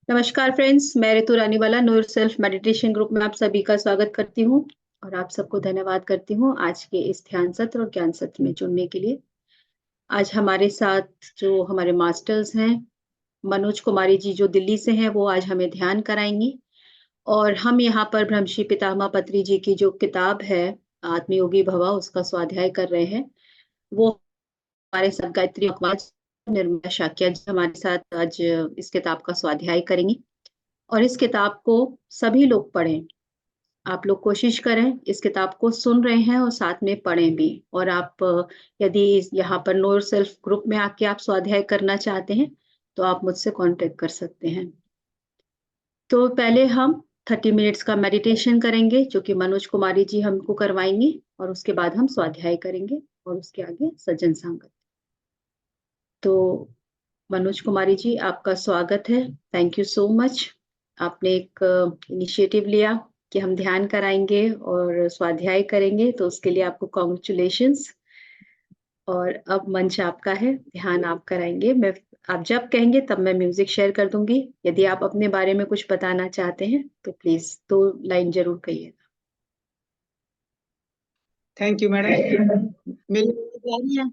नमस्कार फ्रेंड्स, मैं ऋतु रानीवाला no self meditation group में आप सभी का स्वागत करती हूँ और आप सबको धन्यवाद करती हूँ आज के इस ध्यान सत्र और ज्ञान सत्र में जुड़ने के लिए। आज हमारे साथ जो हमारे मास्टर्स हैं, मनोज कुमारी जी जो दिल्ली से हैं, वो आज हमें ध्यान कराएंगी और हम यहाँ पर ब्रह्मश्री पितामह पत्री जी की जो किताब है आत्मयोगी भवा, उसका स्वाध्याय कर रहे हैं। वो हमारे साथ गायत्री अकवाज, निर्मला शाक्या जी हमारे साथ आज इस किताब का स्वाध्याय करेंगी और इस किताब को सभी लोग पढ़ें। आप लोग कोशिश करें, इस किताब को सुन रहे हैं और साथ में पढ़ें भी। और आप यदि यहाँ पर नो सेल्फ ग्रुप में आके आप स्वाध्याय करना चाहते हैं, तो आप मुझसे कांटेक्ट कर सकते हैं। तो पहले हम 30 मिनट्स का मेडिटेशन करेंगे, जो कि मनोज कुमारी जी हमको करवाएंगी और उसके बाद हम स्वाध्याय करेंगे और उसके आगे सज्जन संगत। तो मनोज कुमारी जी, आपका स्वागत है। Thank you so much. आपने एक इनिशिएटिव लिया कि हम ध्यान कराएंगे और स्वाध्याय करेंगे, तो उसके लिए आपको कॉन्ग्रेचुलेशंस। और अब मंच आपका है, ध्यान आप कराएंगे। मैं आप जब कहेंगे तब मैं म्यूजिक शेयर कर दूंगी। यदि आप अपने बारे में कुछ बताना चाहते हैं तो प्लीज 2 लाइन जरूर कहिएगा। Thank you madam. मेरी आवाज आ रही है?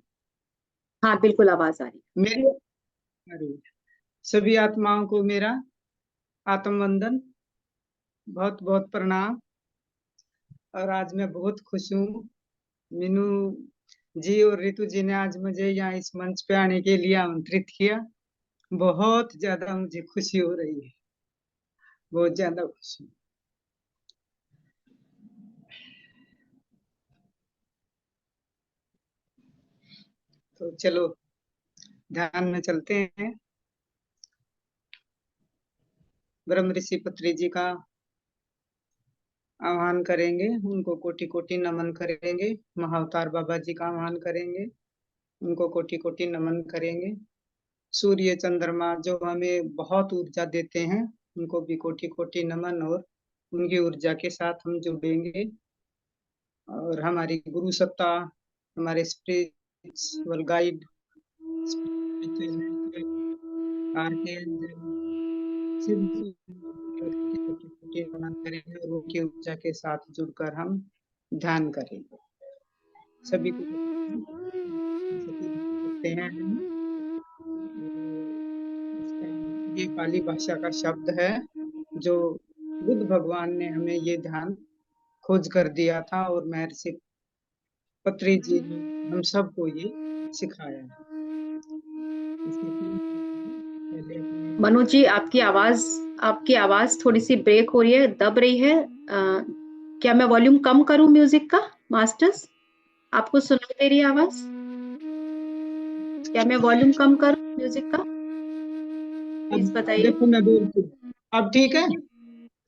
हाँ, बिल्कुल आवाज आ रही है। मेरी आ रही है। सभी आत्माओं को मेरा आत्म वंदन, बहुत बहुत प्रणाम। और आज मैं बहुत खुश हूँ। मीनू जी और रितु जी ने आज मुझे यहाँ इस मंच पे आने के लिए आमंत्रित किया। बहुत ज्यादा मुझे खुशी हो रही है, बहुत ज्यादा खुशी। तो चलो ध्यान में चलते हैं। ब्रह्म ऋषि पत्री जी का आह्वान करेंगे, उनको कोटि कोटि नमन करेंगे। महाअवतार बाबा जी का आह्वान करेंगे, उनको कोटि कोटि नमन करेंगे। सूर्य चंद्रमा जो हमें बहुत ऊर्जा देते हैं, उनको भी कोटि कोटि नमन और उनकी ऊर्जा के साथ हम जुड़ेंगे। और हमारी गुरु सत्ता, हमारे स्पिरिचुअल गाइड, नमन करेंगे और उनकी ऊर्जा के साथ जुड़कर हम ध्यान करेंगे। सभी को करते हैं। ये पाली भाषा का शब्द है जो बुद्ध भगवान ने हमें ये ध्यान खोज कर दिया था और महर्षि पत्री जी ने हम सबको ये सिखाया है। मनोज जी, आपकी आवाज थोड़ी सी ब्रेक हो रही है, दब रही है। क्या मैं वॉल्यूम कम करूं म्यूजिक का? मास्टर्स, आपको सुनाई दे रही है आवाज? क्या मैं वॉल्यूम कम करूं म्यूजिक का? प्लीज बताइए। देखो मैं बोलती हूँ, अब ठीक है?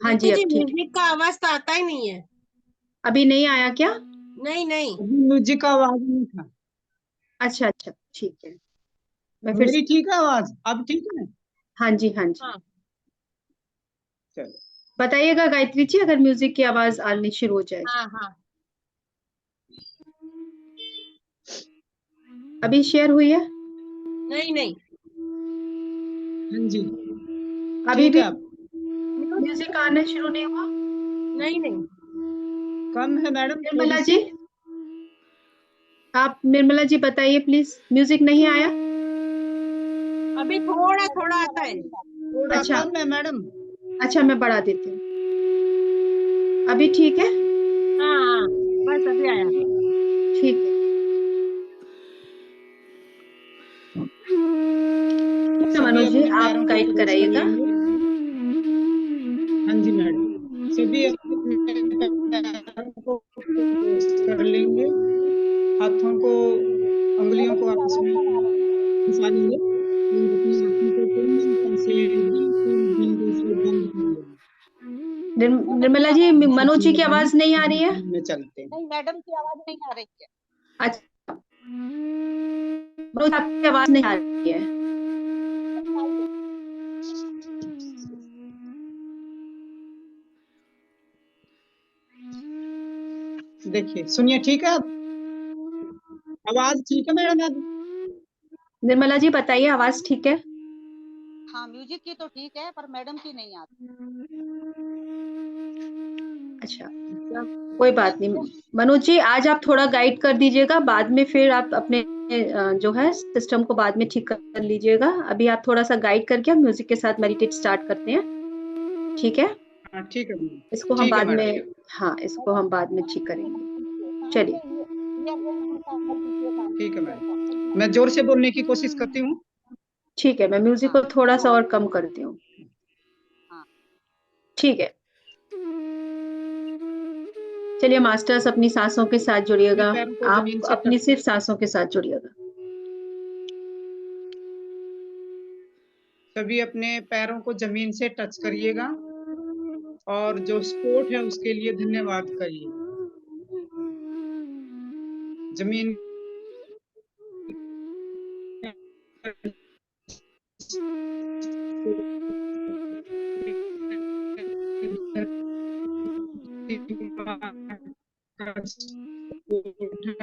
हाँ जी, अब ठीक है। म्यूजिक का आवाज तो आता ही नहीं है। अभी नहीं आया क्या? नहीं नहीं, अभी म्यूजिक का आवाज नहीं था। अच्छा अच्छा, ठीक है। मैं फिर मेरी ठीक है आवाज? अब ठीक है? हाँ जी, हाँ जी। हाँ। चलो बताइएगा गायत्री जी, अगर म्यूजिक की आवाज आनी शुरू हो जाए। हाँ हाँ, अभी शेयर हुई है? नहीं नहीं, हाँ जी, अभी ठीक भी है। अब म्यूजिक आना शुरू नहीं हुआ? नहीं नहीं, कम है मैडम निर्मला थोड़ी जी, सी। आप निर्मला जी बताइए प्लीज, म्यूजिक नहीं आया? अभी थोड़ा थोड़ा आता है। थोड़ा अच्छा कम है मैडम। अच्छा, मैं बढ़ा देती हूँ। अभी ठीक है? हाँ हाँ, बस अभी आया। ठीक है। सभी मनोज जी, अपने आप पैरों को गाइड क्लोज कर कराइएगा। लेंगे। हाँ जी मैडम, सभी अपने पैरों को क्लोज कर लेंगे। हाथों को, उंगलियों को आपस में फंसा लेंगे और अपनी आंखों को पूरी तरह से बिल्कुल बंद से बंद कर लेंगे। निर्मला जी, मनोज जी की आवाज नहीं आ रही है? में चलते हैं। नहीं, मैडम की आवाज नहीं आ रही है। अच्छा, मनोज आपकी आवाज नहीं आ रही है। देखिए सुनिए, ठीक है? अब आवाज ठीक है मैडम? अब निर्मला जी बताइए, आवाज ठीक है? हाँ म्यूजिक की तो ठीक है, पर मैडम की नहीं आती। अच्छा, कोई बात नहीं। मनोज जी, आज आप थोड़ा गाइड कर दीजिएगा, बाद में फिर आप अपने जो है सिस्टम को बाद में ठीक कर लीजिएगा। अभी आप थोड़ा सा गाइड करके हम म्यूजिक के साथ मेडिटेट स्टार्ट करते हैं, ठीक है? हाँ ठीक है मैडम, इसको हम ठीक है बाद मैडम। में, हाँ, इसको हम बाद में ठीक करेंगे। चलिए। ठीक है मैडम, मैं जोर से बोलने की कोशिश करती हूँ। ठीक है, मैं म्यूजिक को थोड़ा सा और कम करती हूँ। हाँ। ठीक है। चलिए मास्टर्स, अपनी सांसों के साथ जुड़िएगा। पैरों को आप जमीन से अपनी टच सिर्फ सांसों के साथ जुड़िएगा। सभी अपने पैरों को जमीन से टच करिएगा और जो सपोर्ट है उसके लिए धन्यवाद करिए। जमीन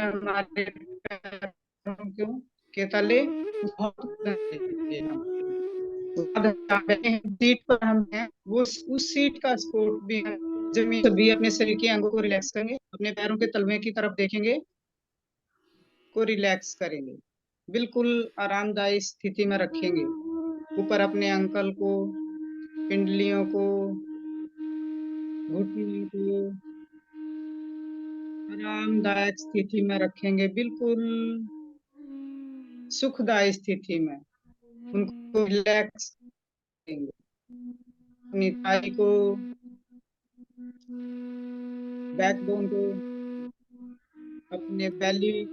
हमारे पैरों के तले बहुत सीट पर हम हैं, वो उस सीट का सपोर्ट भी है। जमीन सभी अपने शरीर के अंगों को रिलैक्स करेंगे, अपने पैरों के तलवे की तरफ देखेंगे, को रिलैक्स करेंगे, बिल्कुल आरामदायी स्थिति में रखेंगे। ऊपर अपने अंकल को, पिंडलियों को, घुटनों को आरामदायक स्थिति में रखेंगे, बिल्कुल सुखदायी स्थिति में उनको रिलैक्स करेंगे। अपनी थाई को, बैकबोन को, अपने बेली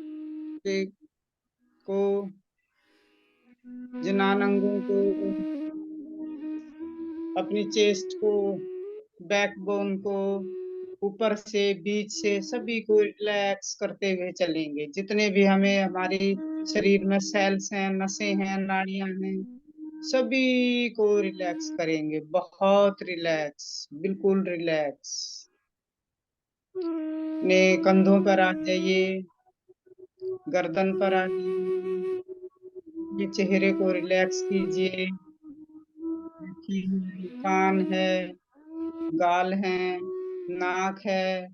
को, जनान अंगों को, अपनी चेस्ट को, बैकबोन को, ऊपर से बीच से सभी को रिलैक्स करते हुए चलेंगे। जितने भी हमें हमारे शरीर में सेल्स हैं, नसें हैं, नाड़ियां हैं, सभी को रिलैक्स करेंगे, बहुत रिलैक्स, बिल्कुल रिलैक्स। अपने कंधों पर आ जाइए, गर्दन पर आ जाइए, ये चेहरे को रिलैक्स कीजिए। कान है, गाल है, नाक है,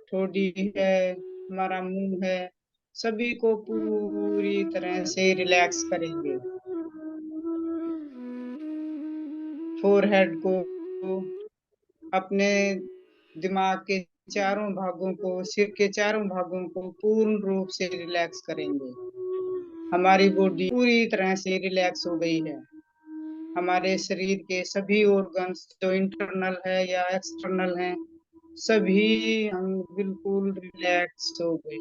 ठोडी है, हमारा मुंह है, सभी को पूरी तरह से रिलैक्स करेंगे। फोरहेड को, अपने दिमाग के चारों भागों को, सिर के चारों भागों को पूर्ण रूप से रिलैक्स करेंगे। हमारी बॉडी पूरी तरह से रिलैक्स हो गई है। हमारे शरीर के सभी ऑर्गन्स जो इंटरनल है या एक्सटर्नल हैं, सभी हम बिल्कुल रिलैक्स हो गए।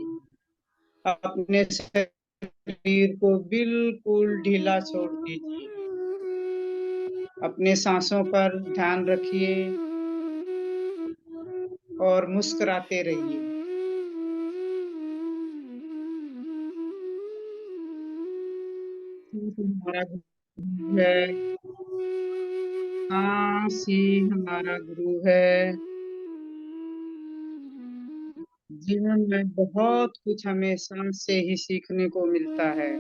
अपने शरीर को बिल्कुल ढीला छोड़ दीजिए। अपने सांसों पर ध्यान रखिए और मुस्कुराते रहिए। हमारा गुरु है, सांस ही हमारा गुरु है। जीवन में बहुत कुछ हमें सांस से ही सीखने को मिलता है।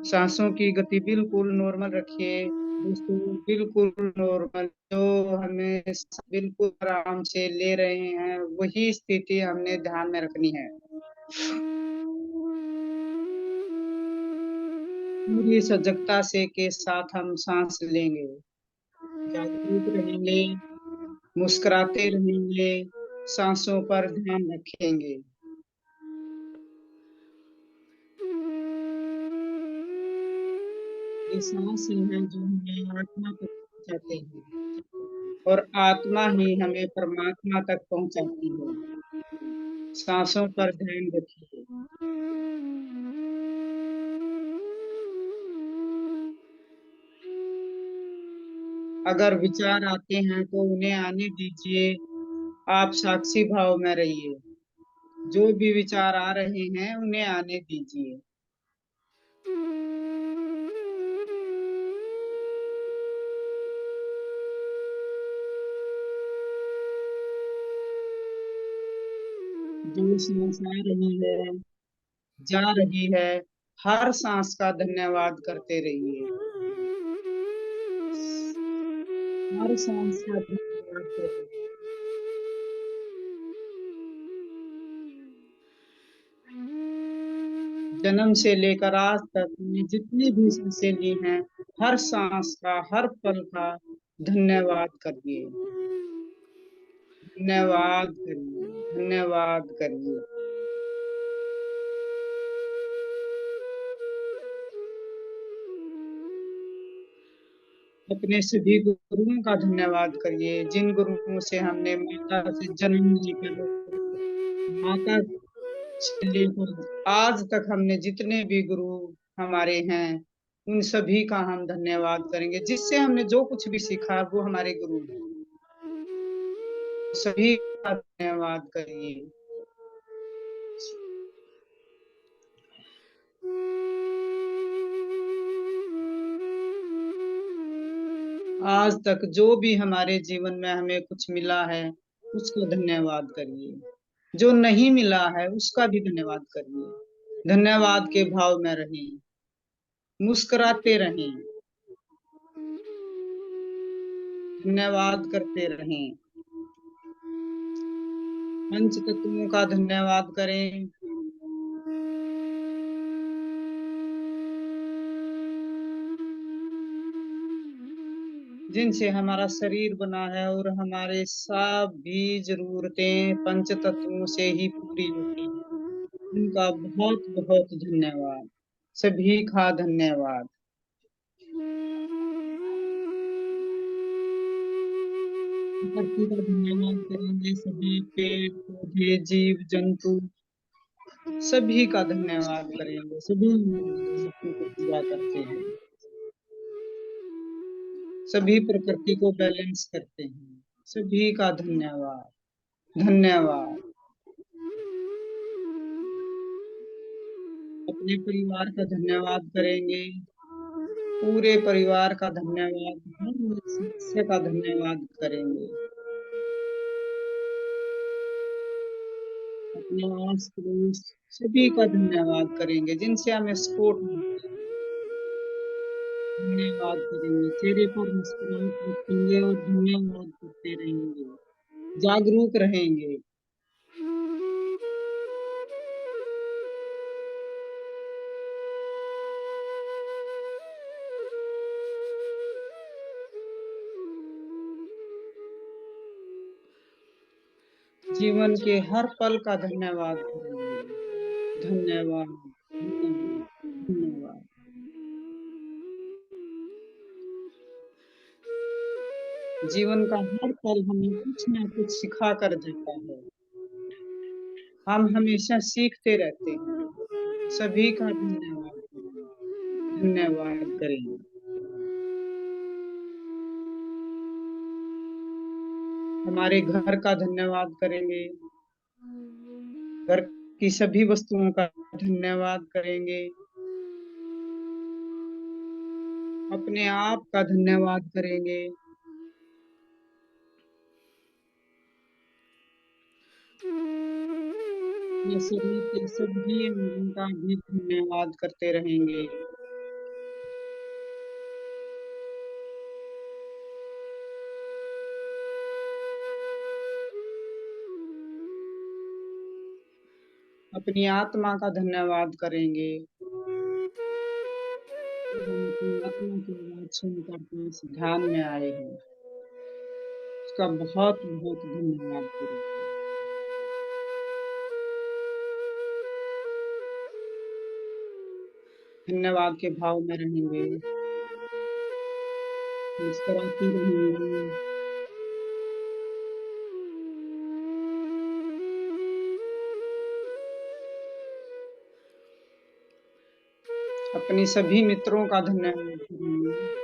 सांसों की गति बिल्कुल नॉर्मल रखिए दोस्तों, बिल्कुल नॉर्मल। जो हमें बिल्कुल आराम से ले रहे हैं, वही स्थिति हमने ध्यान में रखनी है। पूरी सजगता से के साथ हम सांस लेंगे, जागरूक रहेंगे, मुस्कुराते रहेंगे, सांसों पर ध्यान रखेंगे। ये सांस ही है जो हमें आत्मा तक पहुंचाते हैं और आत्मा ही हमें परमात्मा तक पहुंचाती है। सांसों पर ध्यान रखिए। अगर विचार आते हैं तो उन्हें आने दीजिए, आप साक्षी भाव में रहिए। जो भी विचार आ रहे हैं उन्हें आने दीजिए। जो सांस आ रही है, जा रही है, हर सांस का धन्यवाद करते रहिए। हर सांस का धन्यवाद करें। जन्म से लेकर आज तक हमने जितनी भी सांसें ली हैं, हर सांस का, हर पल का धन्यवाद करिए। धन्यवाद करिए, धन्यवाद करिए। अपने सभी गुरुओं का धन्यवाद करिए, जिन गुरुओं से हमने माता से जन्म लेकर, माता से लेकर आज तक हमने जितने भी गुरु हमारे हैं, उन सभी का हम धन्यवाद करेंगे। जिससे हमने जो कुछ भी सीखा वो हमारे गुरु हैं, सभी का धन्यवाद करिए। आज तक जो भी हमारे जीवन में हमें कुछ मिला है, उसका धन्यवाद करिए। जो नहीं मिला है उसका भी धन्यवाद करिए। धन्यवाद के भाव में रहें, मुस्कुराते रहें, धन्यवाद करते रहें। पंच तत्वों का धन्यवाद करें। जिनसे हमारा शरीर बना है और हमारे सभी जरूरतें पंच तत्वों से ही पूरी होती हैं। उनका बहुत बहुत धन्यवाद, सभी का धन्यवाद। धरती का धन्यवाद करेंगे, सभी पेड़ पौधे जीव जंतु सभी का धन्यवाद करेंगे। सभी प्रकृति को पूजा करते हैं, सभी प्रकृति को बैलेंस करते हैं। सभी का धन्यवाद, धन्यवाद। अपने परिवार का धन्यवाद करेंगे, पूरे परिवार का धन्यवाद, हर एक सदस्य का धन्यवाद करेंगे। अपने आस पड़ोस सभी का धन्यवाद करेंगे, जिनसे हमें सपोर्ट मिलता है। धन्यवाद करेंगे, चेहरे पर मुस्कुराहट रखेंगे और धन्यवाद करते रहेंगे, जागरूक रहेंगे। जीवन के हर पल का धन्यवाद करेंगे। धन्यवाद, धन्यवाद, धन्यवाद। जीवन का हर पल हमें कुछ ना कुछ सिखा कर देता है। हम हमेशा सीखते रहते हैं। सभी का धन्यवाद करें, धन्यवाद करें। हमारे घर का धन्यवाद करेंगे, घर की सभी वस्तुओं का धन्यवाद करेंगे, अपने आप का धन्यवाद करेंगे। अपने शरीर के सभी अंगों का भी धन्यवाद करते रहेंगे। अपनी आत्मा का धन्यवाद करेंगे। हम अपनी आत्मा की आवाज सुनकर के इस ध्यान में आए हैं, उसका बहुत बहुत धन्यवाद करेंगे। धन्यवाद के भाव में रहेंगे, मुस्कुराते रहेंगे। अपने सभी मित्रों का धन्यवाद करेंगे।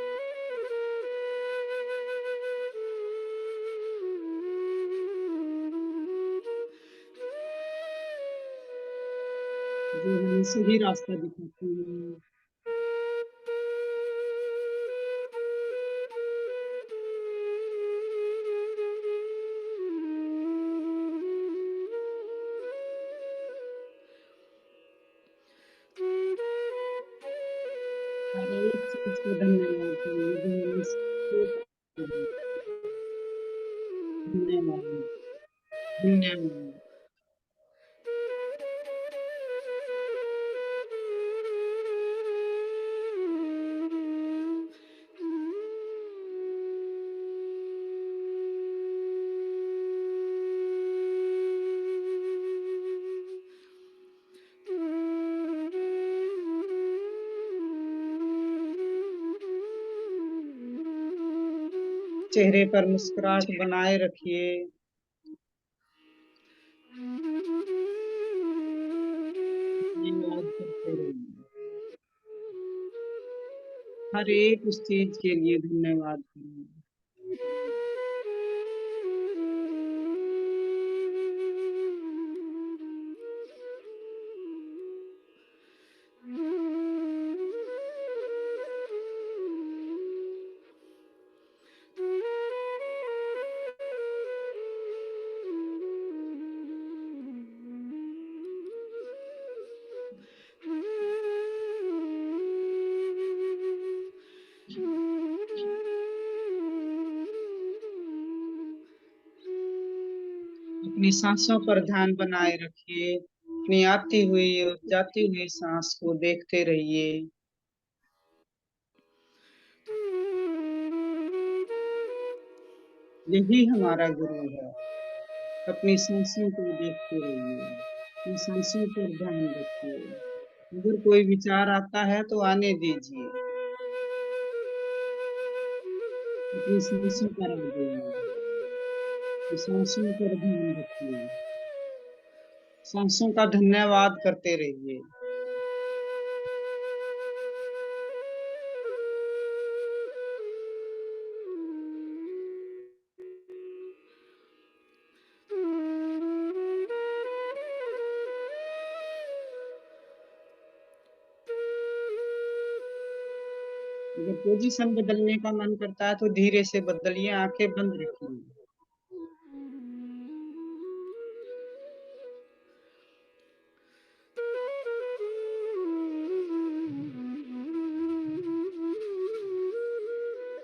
जो हमें सही रास्ता दिखाते हैं। हर एक चीज का धन्यवाद करेंगे जो हमें support करती है। चेहरे पर मुस्कुराहट बनाए रखिए। धन्यवाद करते रहिए। हर एक उस चीज के लिए धन्यवाद करिए। अपनी सांसों पर ध्यान बनाए रखिए। अपनी आती हुई और जाती हुई सांस को देखते रहिए। यही हमारा गुरु है। अपनी सांसों को देखते रहिए। अपनी सांसों पर ध्यान रखिए। अगर कोई विचार आता है तो आने दीजिए। अपनी सांसों पर आ जाइए। अपनी सांसों पर ध्यान रखिए। सांसों का धन्यवाद करते रहिए। अगर पोजीशन बदलने का मन करता है तो धीरे से बदलिए, आंखें बंद रखिए।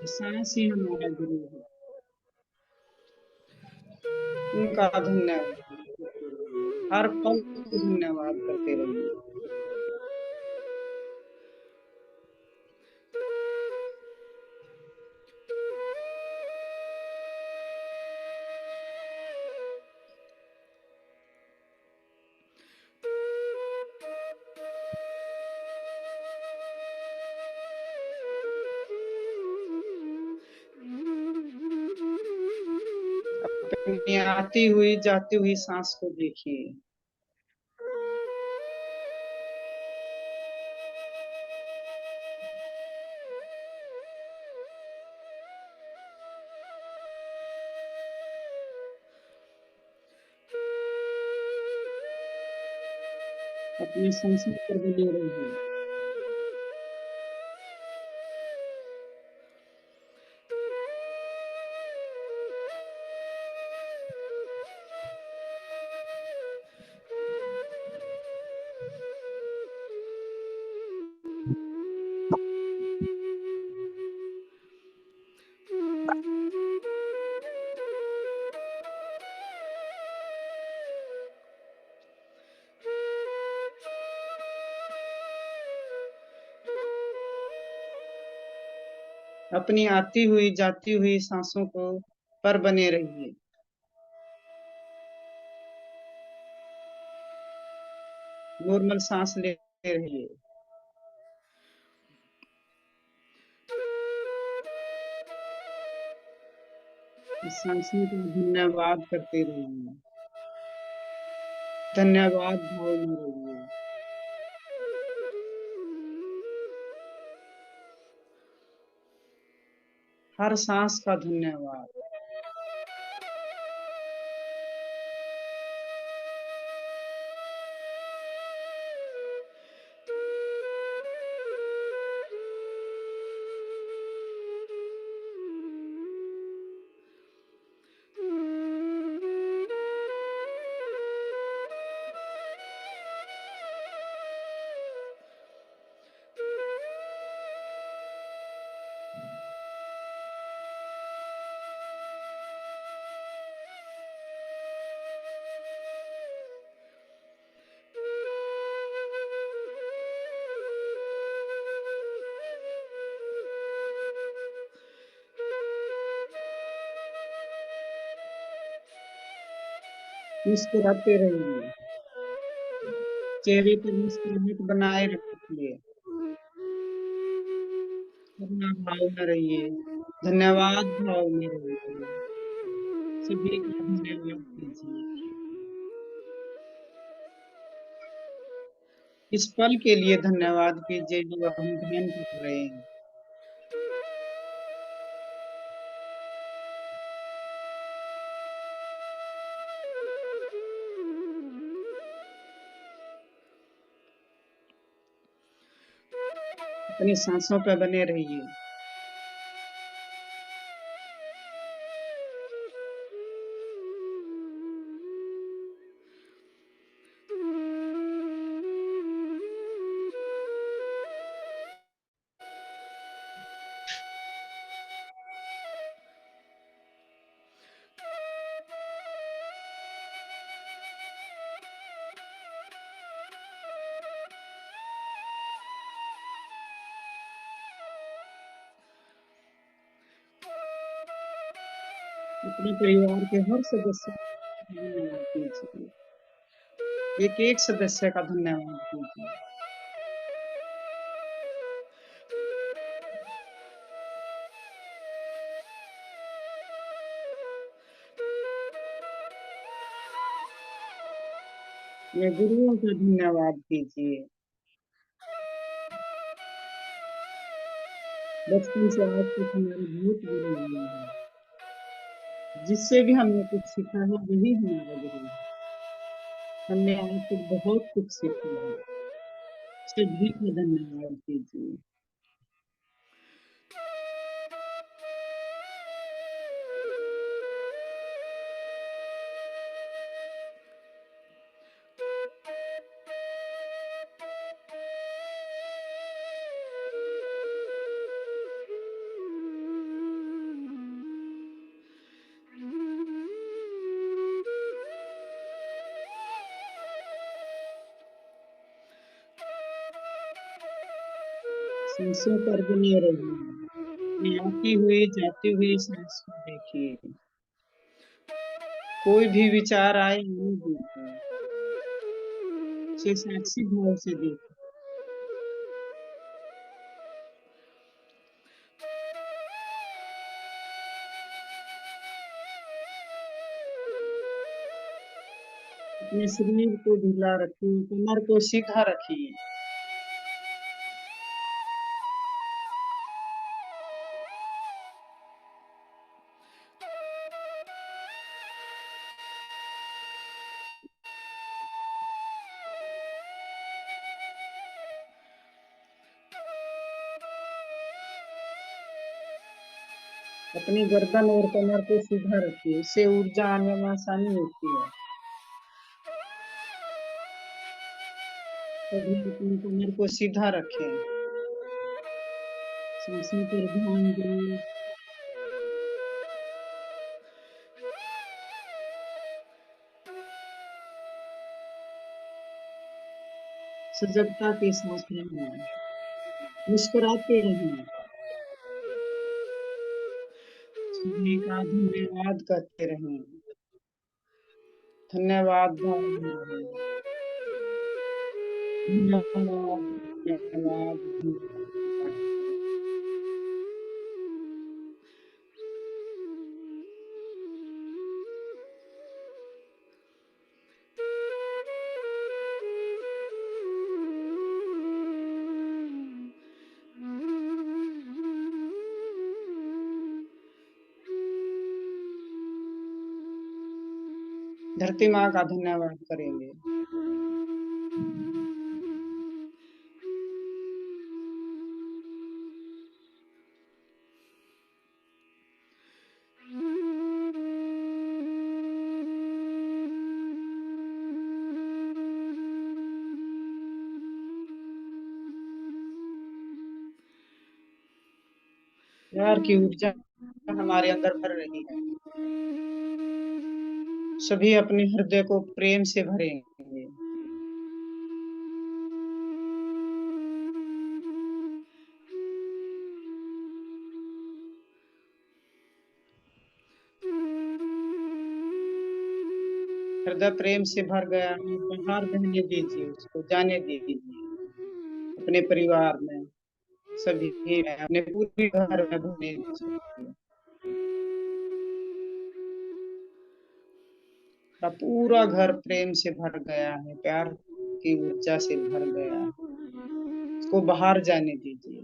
सांस ही हमारा गुरु है। उनका धन्यवाद करते रहिए। हर पल को धन्यवाद करते रहिए। अपनी आती हुई जाती हुई सांस को देखिए। अपनी सांसों पर बने रहिए। अपनी आती हुई जाती हुई सांसों को पर बने रहिए। नॉर्मल सांस लेते रहिए। इस सांसों का धन्यवाद करते रहिए। धन्यवाद भाव में रहिए। हर सांस का धन्यवाद। मुस्कुराते रहिए। चेहरे पर मुस्कुराहट बनाए रखिए। अपना भाव में रहिए। धन्यवाद भाव में रहिए। सभी का धन्यवाद कीजिए। इस पल के लिए धन्यवाद कीजिए जो हम ध्यान कर रहे हैं। अपनी सांसों पे बने रहिए। अपने परिवार के हर सदस्य का धन्यवाद कीजिए। एक एक सदस्य का धन्यवाद कीजिए। अपने गुरुओं का धन्यवाद कीजिए। बचपन से आज तक हमारे बहुत गुरु हुए हैं। जिससे भी हमने कुछ सीखा है वही हमारा गुरु है। हमने आज तक बहुत कुछ सीखा है। सभी का धन्यवाद कीजिए। सांसों पर बने रहिए। आती हुई जाती हुई सांस को देखिए। कोई भी विचार आए नहीं दीजिए। उसे साक्षी भाव से देखिए। अपने शरीर को ढीला रखिए। कमर को सीधा रखिए। अपनी गर्दन और कमर को सीधा रखिए। इससे ऊर्जा आने में आसानी होती है। सभी अपनी कमर को सीधा रखें। सांसों पर ध्यान दें। सजगता के साथ रहें। मुस्कुराते रहें। सभी का धन्यवाद करते रहें। धन्यवाद भाव में रहें। धन्यवाद धन्यवाद धन्यवाद। धरती माँ का धन्यवाद करेंगे। प्यार की ऊर्जा हमारे अंदर भर रही है। सभी अपने हृदय को प्रेम से भरेंगे। हृदय प्रेम से भर गया। बाहर बहने दीजिए। उसको जाने दीजिए। अपने परिवार में सभी में अपने पूरे घर में भरने दीजिए। का पूरा घर प्रेम से भर गया है, प्यार की ऊर्जा से भर गया है। उसको बाहर जाने दीजिए,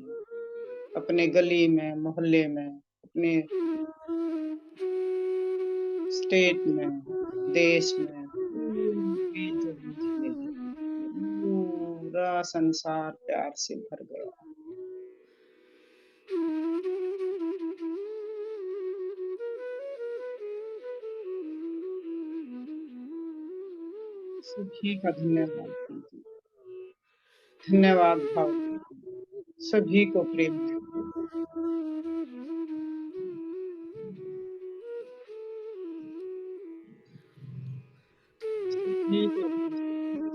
अपने गली में, मोहल्ले में, अपने स्टेट में, देश में, पूरा संसार प्यार से भर गया। सभी का धन्यवाद कीजिए, धन्यवाद भाव कीजिए, सभी को प्रेम कीजिए।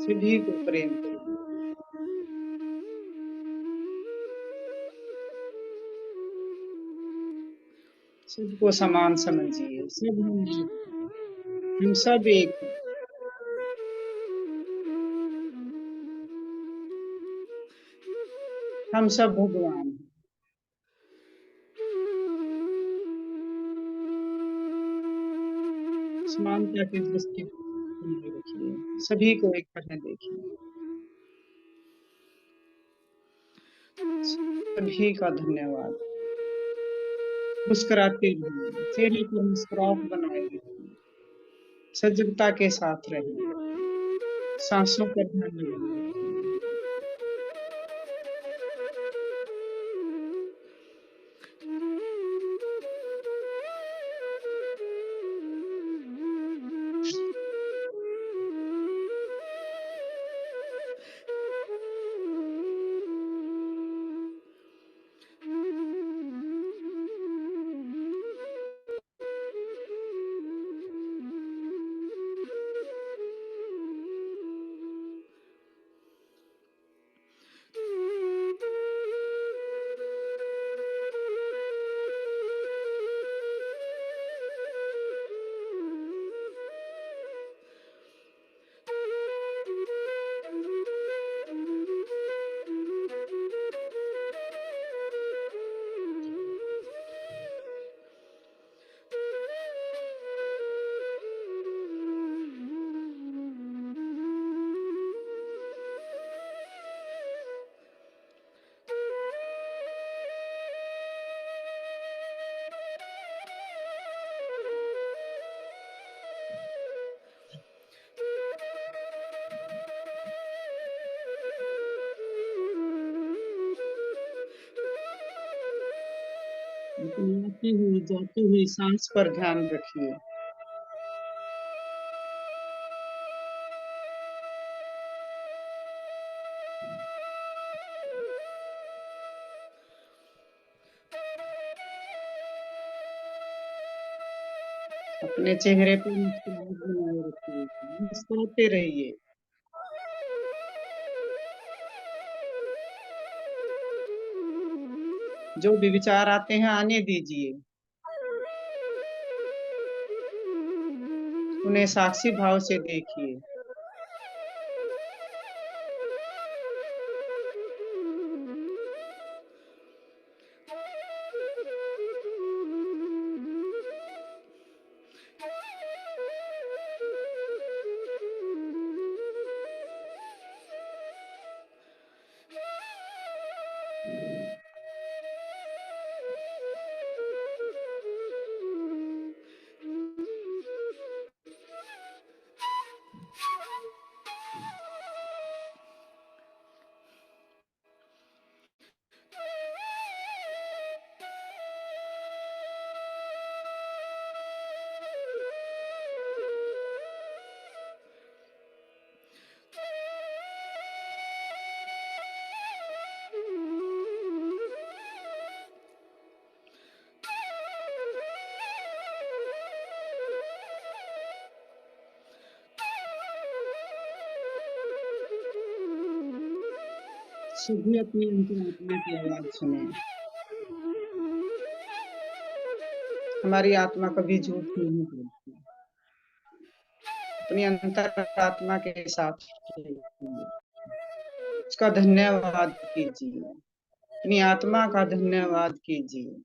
सभी को प्रेम करिए। सबको समान समझिए, हम सब एक हैं। हम सब भगवान हैं। समानता की दृष्टि रखिए, सभी को एक तरह देखिए। सभी का धन्यवाद। मुस्कुराते रहिए, चेहरे पर मुस्कुराहट बनाए रखिए, सजगता के साथ रहिए, सांसों पर ध्यान लगाइए। आती हुई जाती हुई सांस पर ध्यान रखिए। अपने चेहरे पर मुस्कुराहट बनाए रखिए, मुस्कुराते रहिए। जो भी विचार आते हैं आने दीजिए, उन्हें साक्षी भाव से देखिए। सभी अपनी अंतरात्मा की आवाज सुने। हमारी आत्मा कभी झूठ नहीं बोलती। अपनी अंतरात्मा के साथ रहिए। उसका धन्यवाद कीजिए, अपनी आत्मा का धन्यवाद कीजिए।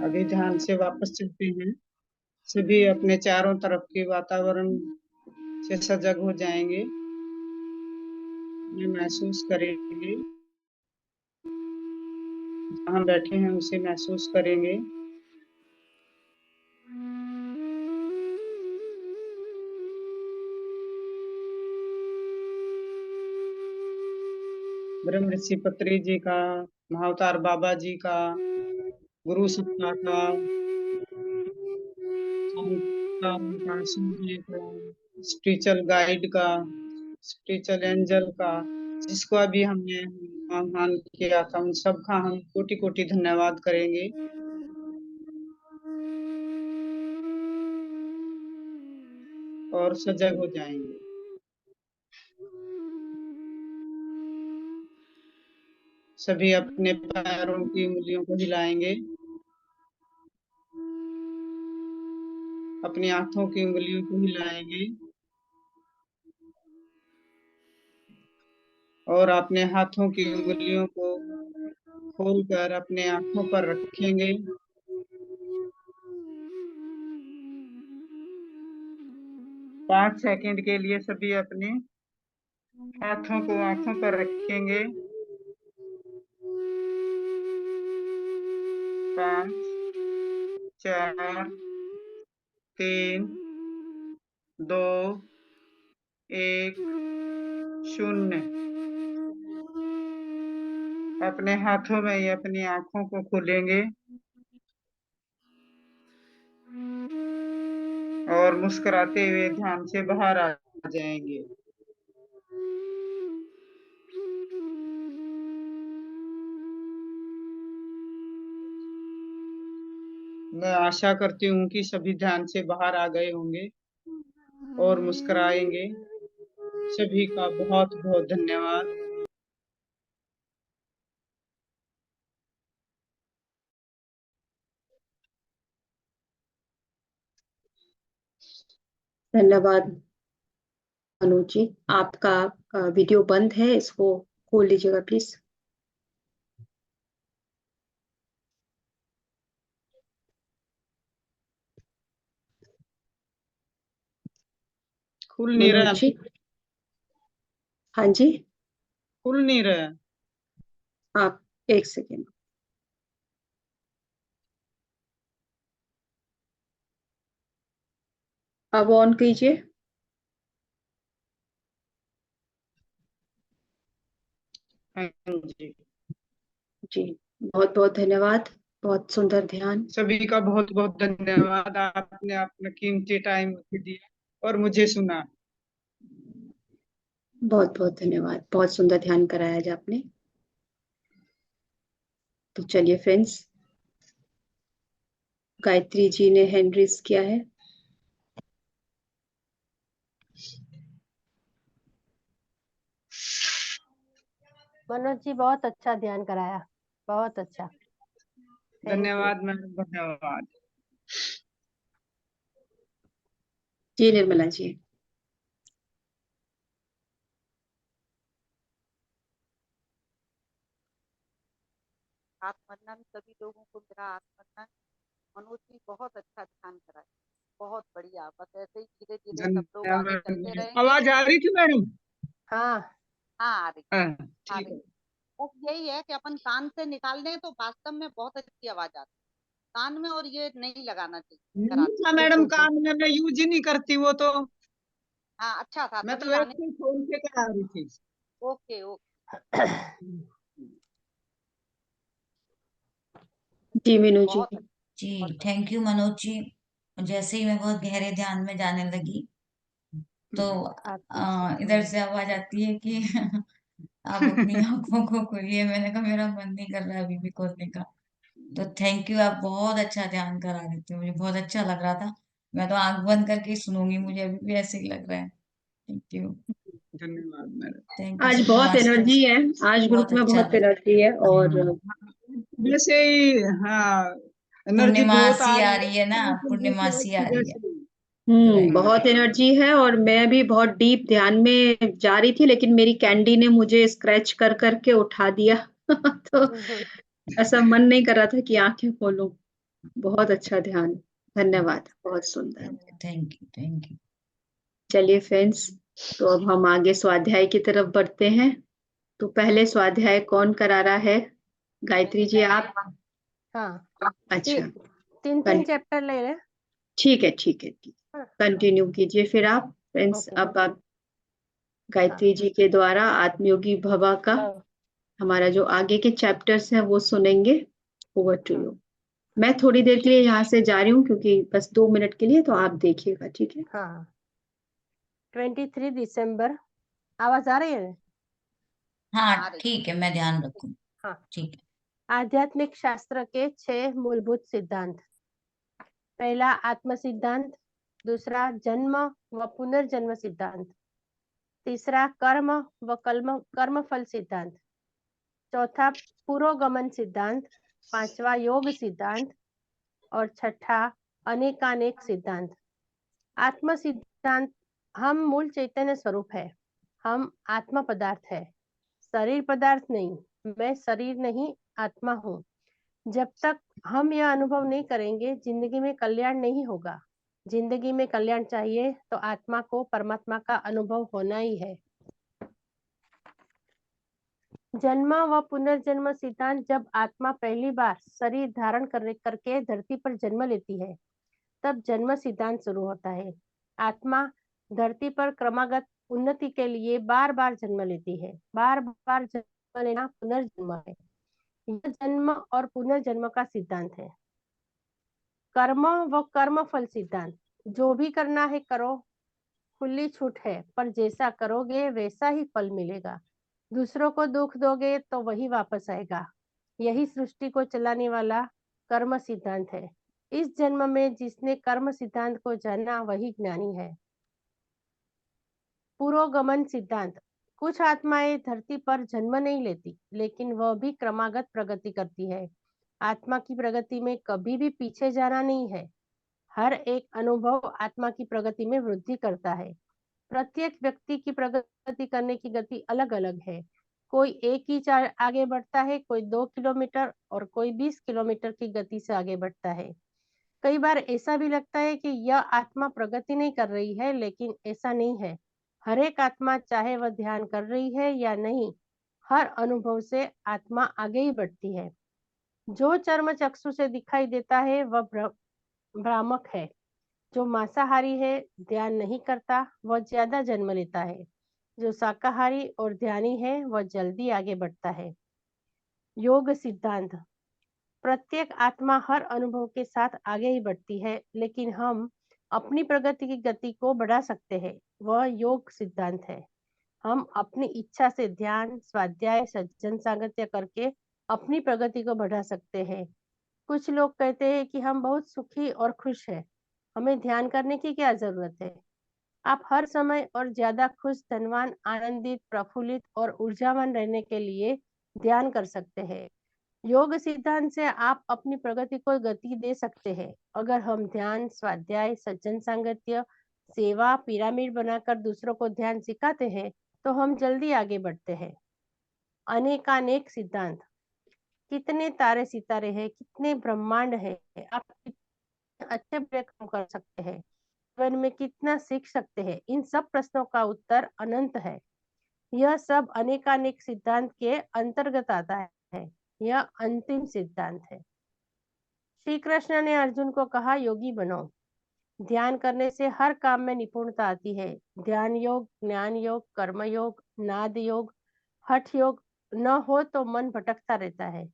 अभी ध्यान से वापस चलते हैं। सभी अपने चारों तरफ के वातावरण से सजग हो जाएंगे, ये महसूस करेंगे, जहाँ बैठे हैं उसे महसूस करेंगे। ब्रह्म ऋषि पत्री जी का, महाअवतार बाबा जी का, गुरु सत्ता का, सूर्य का, स्पिरिचुअल गाइड का, स्पिरिचुअल एंजल का, जिसको अभी हमने आह्वान किया था, उन सबका हम कोटि कोटि धन्यवाद करेंगे। और सजग हो जाएंगे। सभी अपने पैरों की उंगलियों को हिलाएंगे, अपनी हाथों की उंगलियों को हिलाएंगे और अपने हाथों की उंगलियों को खोलकर अपने आंखों पर रखेंगे। पाँच सेकंड के लिए सभी अपने हाथों को आंखों पर रखेंगे। 5, 4, 3, 2, 1, 0। अपने हाथों में ही अपनी आंखों को खोलेंगे और मुस्कुराते हुए ध्यान से बाहर आ जाएंगे। मैं आशा करती हूँ कि सभी ध्यान से बाहर आ गए होंगे और मुस्कुराएंगे। सभी का बहुत बहुत धन्यवाद। धन्यवाद अनुज जी। आपका वीडियो बंद है, इसको खोल लीजिएगा प्लीज। खुल नहीं रहा। मनोज जी, हाँ जी, खुल नहीं रहा। आप एक सेकेंड। अब ऑन कीजिए। हाँ जी, जी, बहुत बहुत धन्यवाद, बहुत सुंदर ध्यान। सभी का बहुत बहुत धन्यवाद। आपने अपना कीमती टाइम दिया और मुझे सुना। बहुत बहुत धन्यवाद, बहुत सुंदर ध्यान कराया आज आपने। तो चलिए फ्रेंड्स, गायत्री जी ने हैंड रेज किया है। मनोज जी बहुत अच्छा ध्यान कराया, बहुत अच्छा। धन्यवाद मैडम, धन्यवाद। जी निर्मला जी। आत्मन्नन सभी लोगों को मेरा आत्मन्नन। मनोज जी बहुत अच्छा ध्यान कराया, बहुत बढ़िया। बस ऐसे ही धीरे धीरे सब लोग आगे चलते रहे। आवाज आ रही थी मैडम? हाँ हाँ आ रही, हाँ, आ ठीक रही। है। बस यही है कि अपन कान से निकाल दें तो वास्तव में बहुत अच्छी आवाज आती है। कान में और ये नहीं लगाना चाहिए कराते। नहीं मैडम, काम में मैं यूज ही नहीं करती वो तो। हाँ अच्छा था, मैं तो तभी लाने। वैसे ही फोन पे करा रही थी। Okay okay. जी मीनू जी। बहुत जी बहुत थैंक यू मनोज जी। जैसे ही मैं बहुत गहरे ध्यान में जाने लगी तो इधर से आवाज आती है कि आप अपनी आंखों को खोलिए। मैंने कहा मेरा मन नहीं कर रहा है अभी भी खोलने का। तो थैंक यू, आप बहुत अच्छा ध्यान करा रहे थे, मुझे बहुत अच्छा लग रहा था। मैं तो आंख बंद करके ही सुनूंगी, मुझे अभी भी ऐसे ही लग रहा है। थैंक यू, धन्यवाद मैडम। थैंक यू आज सो बहुत मच। एनर्जी है, आज ग्रुप बहुत में अच्छा बहुत लगा। एनर्जी है और वैसे ही हाँ, एनर्जी बहुत आ पूर्णिमासी आ रही रही है ना, है। पूर्णिमासी आ रही है। राइट। बहुत एनर्जी है और मैं भी बहुत डीप ध्यान में जा रही थी, लेकिन मेरी कैंडी ने मुझे स्क्रैच कर करके उठा दिया तो ऐसा मन नहीं कर रहा था कि आंखें खोलूं। बहुत अच्छा ध्यान, धन्यवाद, बहुत सुंदर। Thank you, thank you. चलिए फ्रेंड्स, तो अब हम आगे स्वाध्याय की तरफ बढ़ते हैं। तो पहले स्वाध्याय कौन करा रहा है? गायत्री जी आप? हाँ, अच्छा, 3 चैप्टर ले रहे हैं। ठीक है, ठीक है, ठीक। हाँ, कंटिन्यू कीजिए फिर आप फ्रेंड्स। ओके। अब आप गायत्री जी के द्वारा आत्मयोगी भवा का हमारा जो आगे के चैप्टर्स हैं वो सुनेंगे। Over to you. मैं थोड़ी देर के लिए यहाँ से जा रही हूँ, क्योंकि बस 2 मिनट के लिए, तो आप देखिएगा, ठीक है? हाँ, 23 दिसंबर। आवाज आ रही है? हाँ ठीक है, मैं ध्यान रखूँ। हाँ, ठीक है। आध्यात्मिक शास्त्र के 6 मूलभूत सिद्धांत। पहला आत्म सिद्धांत, दूसरा जन्म व पुनर्जन्म सिद्धांत, तीसरा कर्म व कर्मफल सिद्धांत, चौथा पुरोगमन सिद्धांत, पांचवा योग सिद्धांत और छठा अनेकानेक सिद्धांत। आत्म सिद्धांत, हम मूल चैतन्य स्वरूप है, हम आत्मा पदार्थ है, शरीर पदार्थ नहीं। मैं शरीर नहीं, आत्मा हूँ। जब तक हम यह अनुभव नहीं करेंगे, जिंदगी में कल्याण नहीं होगा। जिंदगी में कल्याण चाहिए तो आत्मा को परमात्मा का अनुभव होना ही है। जन्म व पुनर्जन्म सिद्धांत, जब आत्मा पहली बार शरीर धारण करके धरती पर जन्म लेती है, तब जन्म सिद्धांत शुरू होता है। आत्मा धरती पर क्रमागत उन्नति के लिए बार बार जन्म लेती है। बार बार जन्म लेना पुनर्जन्म है। यह जन्म और पुनर्जन्म का सिद्धांत है। कर्म व कर्म फल सिद्धांत, जो भी करना है करो, खुली छूट है, पर जैसा करोगे वैसा ही फल मिलेगा। दूसरों को दुख दोगे तो वही वापस आएगा। यही सृष्टि को चलाने वाला कर्म सिद्धांत है। इस जन्म में जिसने कर्म सिद्धांत को जाना वही ज्ञानी है। पुरोगमन सिद्धांत, कुछ आत्माएं धरती पर जन्म नहीं लेती, लेकिन वह भी क्रमागत प्रगति करती है। आत्मा की प्रगति में कभी भी पीछे जाना नहीं है। हर एक अनुभव आत्मा की प्रगति में वृद्धि करता है। प्रत्येक व्यक्ति की प्रगति करने की गति अलग अलग है। कोई 1 इंच आगे बढ़ता है, कोई 2 किलोमीटर और कोई 20 किलोमीटर की गति से आगे बढ़ता है। कई बार ऐसा भी लगता है कि यह आत्मा प्रगति नहीं कर रही है, लेकिन ऐसा नहीं है। हर एक आत्मा, चाहे वह ध्यान कर रही है या नहीं, हर अनुभव से आत्मा आगे ही बढ़ती है। जो चर्म चक्षु से दिखाई देता है वह भ्रामक है। जो मांसाहारी है, ध्यान नहीं करता, वह ज्यादा जन्म लेता है। जो शाकाहारी और ध्यानी है, वह जल्दी आगे बढ़ता है। योग सिद्धांत, प्रत्येक आत्मा हर अनुभव के साथ आगे ही बढ़ती है, लेकिन हम अपनी प्रगति की गति को बढ़ा सकते हैं। वह योग सिद्धांत है। हम अपनी इच्छा से ध्यान, स्वाध्याय, सज्जन सांगत्य करके अपनी प्रगति को बढ़ा सकते हैं। कुछ लोग कहते हैं कि हम बहुत सुखी और खुश हैं, हमें ध्यान करने की क्या जरूरत है। आप हर समय और ज्यादा खुश, धनवान, आनंदित, प्रफुल्लित और ऊर्जावान रहने के लिए ध्यान कर सकते हैं। योग सिद्धांत से आप अपनी प्रगति को गति दे सकते हैं। अगर हम ध्यान, स्वाध्याय, सज्जन सांगत्य, सेवा, पिरामिड बनाकर दूसरों को ध्यान सिखाते हैं, तो हम जल्दी आगे बढ़ते हैं। अनेकानेक सिद्धांत, कितने तारे सितारे हैं, कितने ब्रह्मांड है, आप कितने अच्छे बुरे काम कर सकते हैं, जीवन में कितना सीख सकते हैं, इन सब प्रश्नों का उत्तर अनंत है। यह सब अनेकानेक सिद्धांत के अंतर्गत आता है। यह अंतिम सिद्धांत है। श्री कृष्ण ने अर्जुन को कहा, योगी बनो। ध्यान करने से हर काम में निपुणता आती है। ध्यान योग, ज्ञान योग, कर्म योग, नाद योग, हठ योग न हो तो मन भटकता रहता है।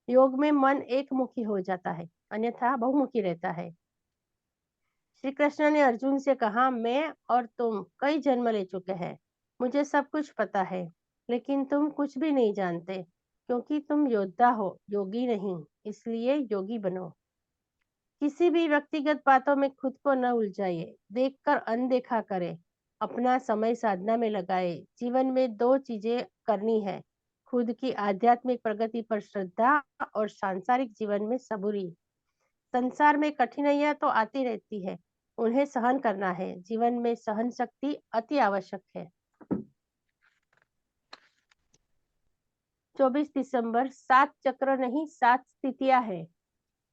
योग में मन एक मुखी हो जाता है, अन्यथा बहुमुखी रहता है। श्री कृष्ण ने अर्जुन से कहा, मैं और तुम कई जन्म ले चुके हैं, मुझे सब कुछ पता है, लेकिन तुम कुछ भी नहीं जानते, क्योंकि तुम योद्धा हो, योगी नहीं। इसलिए योगी बनो। किसी भी व्यक्तिगत बातों में खुद को न उलझाइए, देखकर अनदेखा करे, अपना समय साधना में लगाए। जीवन में 2 चीजें करनी है, खुद की आध्यात्मिक प्रगति पर श्रद्धा और सांसारिक जीवन में सबूरी। संसार में कठिनाइयां तो आती रहती है, उन्हें सहन करना है। जीवन में सहन शक्ति अति आवश्यक है। 24 दिसंबर, 7 चक्र नहीं 7 स्थितियां है।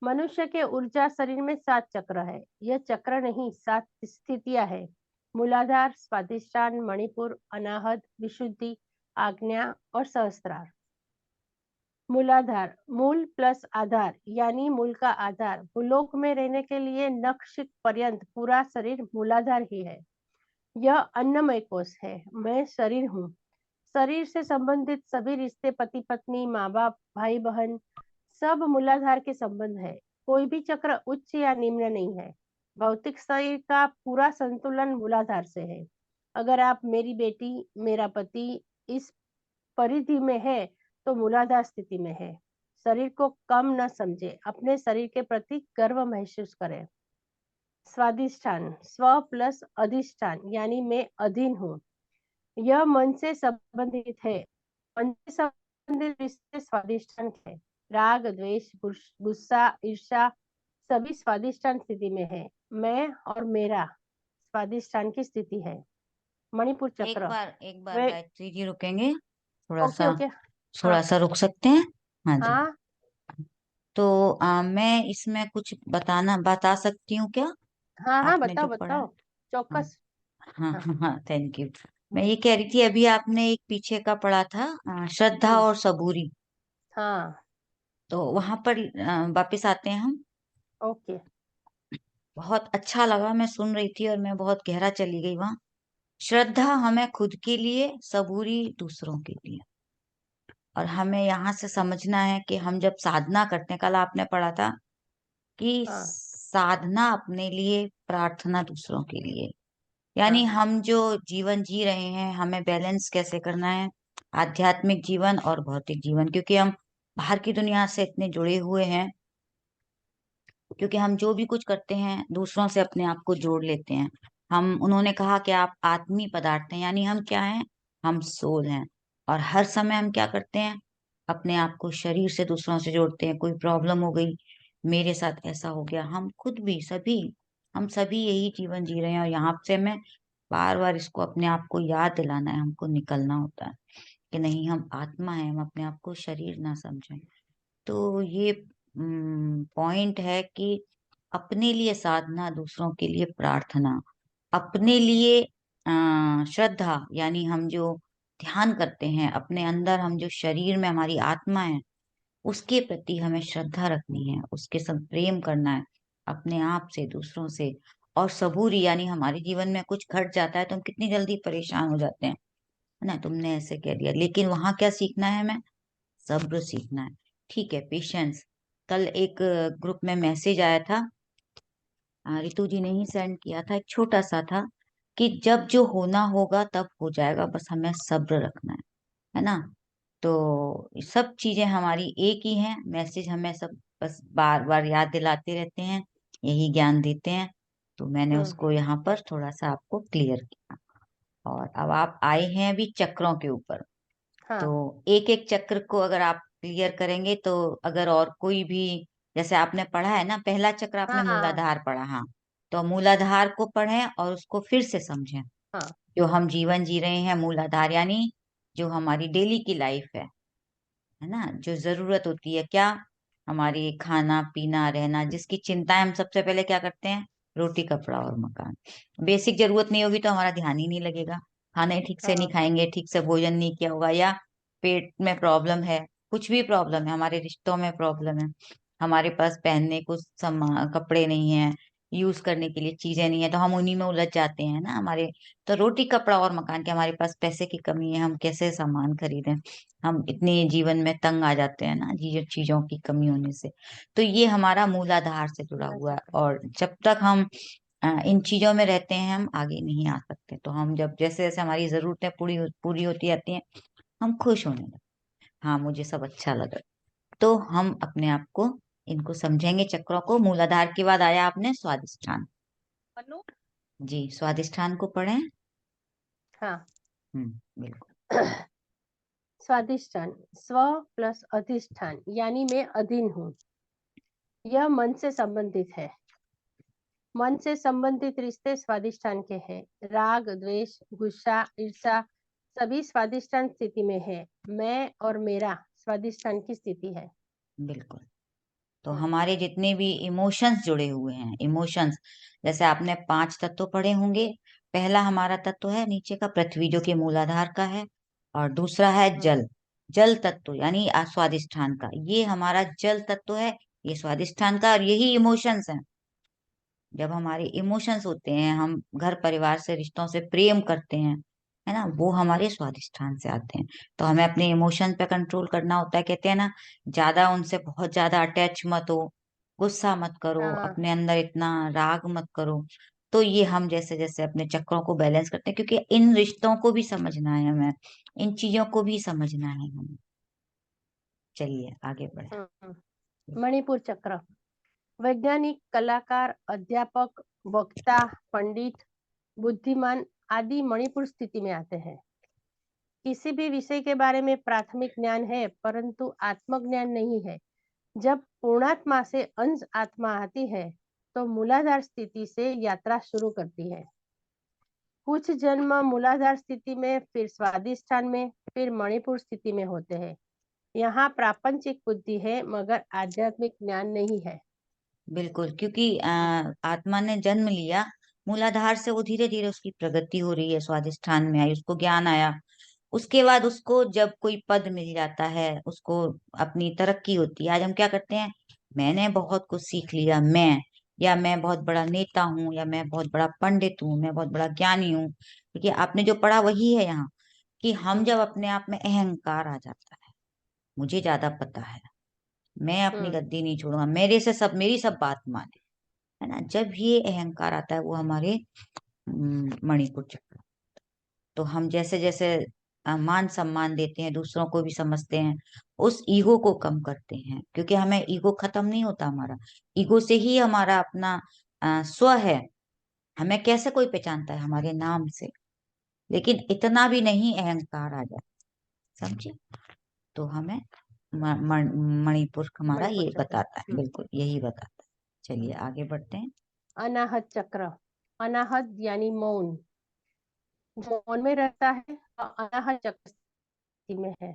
मनुष्य के ऊर्जा शरीर में 7 चक्र है। यह चक्र नहीं, 7 स्थितियां है। मूलाधार, स्वादिष्ठान, मणिपुर, अनाहत, विशुद्धि, आज्ञा और सहस्त्रार। मूलाधार, मूल प्लस आधार, यानी मूल का आधार। भूलोक में रहने के लिए नखशिख पर्यंत पूरा शरीर मूलाधार ही है। यह अन्नमय कोश है। मैं शरीर हूँ। शरीर से संबंधित सभी रिश्ते, पति पत्नी, माँ बाप, भाई बहन, सब मूलाधार के संबंध है। कोई भी चक्र उच्च या निम्न नहीं है। भौतिक शरीर का पूरा संतुलन मूलाधार से है। अगर आप मेरी बेटी, मेरा पति इस परिधि में है तो मूलाधार स्थिति में है। शरीर को कम न समझे, अपने शरीर के प्रति गर्व महसूस करें। स्वादिष्ठान, स्व प्लस अधिष्ठान, यानी मैं अधीन हूँ। यह मन से संबंधित है। मन से संबंधित रिश्ते स्वादिष्ठान है। राग, द्वेष, गुस्सा, ईर्ष्या सभी स्वादिष्ठान स्थिति में है। मैं और मेरा स्वादिष्ठान की स्थिति है। मणिपुर चक्र, एक बार वे गायत्री जी रुकेंगे, ओके ओके, थोड़ा सा रुक सकते हैं? हाँ जी। हाँ तो मैं इसमें कुछ बता सकती हूँ क्या? हाँ हाँ, आपने जो बताओ पढ़ा है। बताओ, चौकस। हाँ हाँ हाँ हाँ, थैंक यू। मैं ये कह रही थी, अभी आपने एक पीछे का पढ़ा था, श्रद्धा और सबूरी। हाँ, तो वहां पर वापस आते हैं हम। ओके। बहुत अच्छा लगा, मैं सुन रही थी और मैं बहुत गहरा चली गई वहां। श्रद्धा हमें खुद के लिए, सबूरी दूसरों के लिए। और हमें यहाँ से समझना है कि हम जब साधना करते हैं, कल आपने पढ़ा था कि हाँ साधना अपने लिए, प्रार्थना दूसरों के लिए। यानी हाँ हम जो जीवन जी रहे हैं, हमें बैलेंस कैसे करना है, आध्यात्मिक जीवन और भौतिक जीवन। क्योंकि हम बाहर की दुनिया से इतने जुड़े हुए हैं, क्योंकि हम जो भी कुछ करते हैं दूसरों से अपने आप को जोड़ लेते हैं। उन्होंने कहा कि आप आत्मी पदार्थ हैं, यानी हम क्या हैं? हम सोल हैं। और हर समय हम क्या करते हैं? अपने आप को शरीर से दूसरों से जोड़ते हैं। कोई प्रॉब्लम हो गई, मेरे साथ ऐसा हो गया, हम सभी यही जीवन जी रहे हैं। और यहाँ से हमें बार बार इसको अपने आप को याद दिलाना है, हमको निकलना होता है कि नहीं, हम आत्मा है, हम अपने आप को शरीर ना समझें। तो ये पॉइंट है कि अपने लिए साधना, दूसरों के लिए प्रार्थना, अपने लिए श्रद्धा, यानी हम जो ध्यान करते हैं अपने अंदर, हम जो शरीर में हमारी आत्मा है उसके प्रति हमें श्रद्धा रखनी है, उसके संग प्रेम करना है, अपने आप से, दूसरों से। और सबूरी, यानी हमारे जीवन में कुछ घट जाता है तो हम कितनी जल्दी परेशान हो जाते हैं, है ना, तुमने ऐसे कह दिया। लेकिन वहां क्या सीखना है हमें? सब्र सीखना है। ठीक है, पेशेंस। कल एक ग्रुप में मैसेज आया था, रितु जी ने ही सेंड किया था, एक छोटा सा था कि जब जो होना होगा तब हो जाएगा, बस हमें सब्र रखना है ना। तो सब चीजें हमारी एक ही हैं, मैसेज हमें सब बस बार बार याद दिलाते रहते हैं, यही ज्ञान देते हैं। तो मैंने उसको यहाँ पर थोड़ा सा आपको क्लियर किया। और अब आप आए हैं अभी चक्रों के ऊपर। हाँ तो एक एक चक्र को अगर आप क्लियर करेंगे तो, अगर और कोई भी, जैसे आपने पढ़ा है ना, पहला चक्र आपने हाँ मूलाधार पढ़ा, हाँ, तो मूलाधार को पढ़ें और उसको फिर से समझें। हाँ जो हम जीवन जी रहे हैं, मूलाधार यानी जो हमारी डेली की लाइफ है ना, जो जरूरत होती है, क्या? हमारी खाना पीना रहना, जिसकी चिंताएं हम सबसे पहले क्या करते हैं? रोटी कपड़ा और मकान। बेसिक जरूरत नहीं होगी तो हमारा ध्यान ही नहीं लगेगा, खाना ठीक से नहीं हाँ खाएंगे, ठीक से भोजन नहीं किया होगा, या पेट में प्रॉब्लम है, कुछ भी प्रॉब्लम है, हमारे रिश्तों में प्रॉब्लम है, हमारे पास पहनने को सामान कपड़े नहीं है, यूज करने के लिए चीजें नहीं है, तो हम उन्हीं में उलझ जाते हैं ना हमारे। तो रोटी कपड़ा और मकान के, हमारे पास पैसे की कमी है, हम कैसे सामान खरीदें, हम इतने जीवन में तंग आ जाते हैं ना चीजों की कमी होने से। तो ये हमारा मूलाधार से जुड़ा हुआ है। और जब तक हम इन चीजों में रहते हैं, हम आगे नहीं आ सकते। तो हम जब जैसे जैसे हमारी जरूरतें पूरी होती जाती हैं, हम खुश होने लगते, हाँ मुझे सब अच्छा लगा। तो हम अपने आप को, इनको समझेंगे चक्रों को। मूलाधार के बाद आया आपने स्वादिष्ठान। मनु जी, स्वादिष्ठान को पढ़ें। हाँ। बिल्कुल। स्वादिष्ठान, स्व प्लस अधिष्ठान, यानी मैं अधीन हूँ। यह मन से संबंधित है। मन से संबंधित रिश्ते स्वादिष्ठान के हैं। राग, द्वेष, गुस्सा, ईर्ष्या सभी स्वादिष्ठान स्थिति में है। मैं और मेरा स्वादिष्ठान की स्थिति है। बिल्कुल। तो हमारे जितने भी इमोशंस जुड़े हुए हैं, इमोशंस, जैसे आपने 5 तत्व पढ़े होंगे। पहला हमारा तत्व है नीचे का पृथ्वी, जो कि मूलाधार का है, और दूसरा है जल, जल तत्व यानी स्वादिष्ठान का। ये हमारा जल तत्व है, ये स्वादिष्ठान का, और यही इमोशंस है। जब हमारे इमोशंस होते हैं, हम घर परिवार से, रिश्तों से प्रेम करते हैं, है ना, वो हमारे स्वादिष्ठान से आते हैं। तो हमें अपने इमोशन पे कंट्रोल करना होता है। कहते हैं ना, ज्यादा उनसे बहुत ज्यादा अटैच मत हो, गुस्सा मत करो, हाँ। अपने अंदर इतना राग मत करो। तो ये हम जैसे जैसे अपने चक्रों को बैलेंस करते हैं, क्योंकि इन रिश्तों को भी समझना है हमें, इन चीजों को भी समझना है हमें। चलिए आगे बढ़े। मणिपुर चक्र। वैज्ञानिक, कलाकार, अध्यापक, वक्ता, पंडित, बुद्धिमान आदि मणिपुर स्थिति में आते हैं। किसी भी विषय के बारे में प्राथमिक ज्ञान है, परंतु आत्मज्ञान नहीं है। जब पूर्णात्मा से अंश आत्मा आती है, तो मूलाधार स्थिति से यात्रा शुरू करती है। कुछ जन्म मूलाधार स्थिति में, फिर स्वादिष्ठान में, फिर मणिपुर स्थिति में होते हैं। यहाँ प्रापंचिक बुद्धि है, मगर आध्यात्मिक ज्ञान नहीं है। बिल्कुल, क्योंकि आत्मा ने जन्म लिया मूलाधार से, वो धीरे धीरे उसकी प्रगति हो रही है, स्वादिष्ठान में आई, उसको ज्ञान आया। उसके बाद उसको जब कोई पद मिल जाता है, उसको अपनी तरक्की होती है। आज हम क्या करते हैं, मैंने बहुत कुछ सीख लिया, या मैं बहुत बड़ा नेता हूँ, या मैं बहुत बड़ा पंडित हूँ, मैं बहुत बड़ा ज्ञानी हूँ। देखिए, आपने जो पढ़ा वही है यहाँ, कि हम जब अपने आप में अहंकार आ जाता है, मुझे ज्यादा पता है, मैं अपनी गद्दी नहीं छोड़ूंगा, मेरे से सब, मेरी सब बात माने, है ना, जब ये अहंकार आता है, वो हमारे मणिपुर चक्र। तो हम जैसे जैसे मान सम्मान देते हैं, दूसरों को भी समझते हैं, उस ईगो को कम करते हैं, क्योंकि हमें ईगो खत्म नहीं होता हमारा। ईगो से ही हमारा अपना स्व है। हमें कैसे कोई पहचानता है, हमारे नाम से। लेकिन इतना भी नहीं अहंकार आ जाए, समझे। तो हमें मणिपुर हमारा मणिपुर ये चक्र। बताता है, बिल्कुल यही बताता है। चलिए आगे बढ़ते हैं। अनाहत चक्र। अनाहत यानी मौन, मौन में रहता है, अनाहत चक्र स्थिति में है।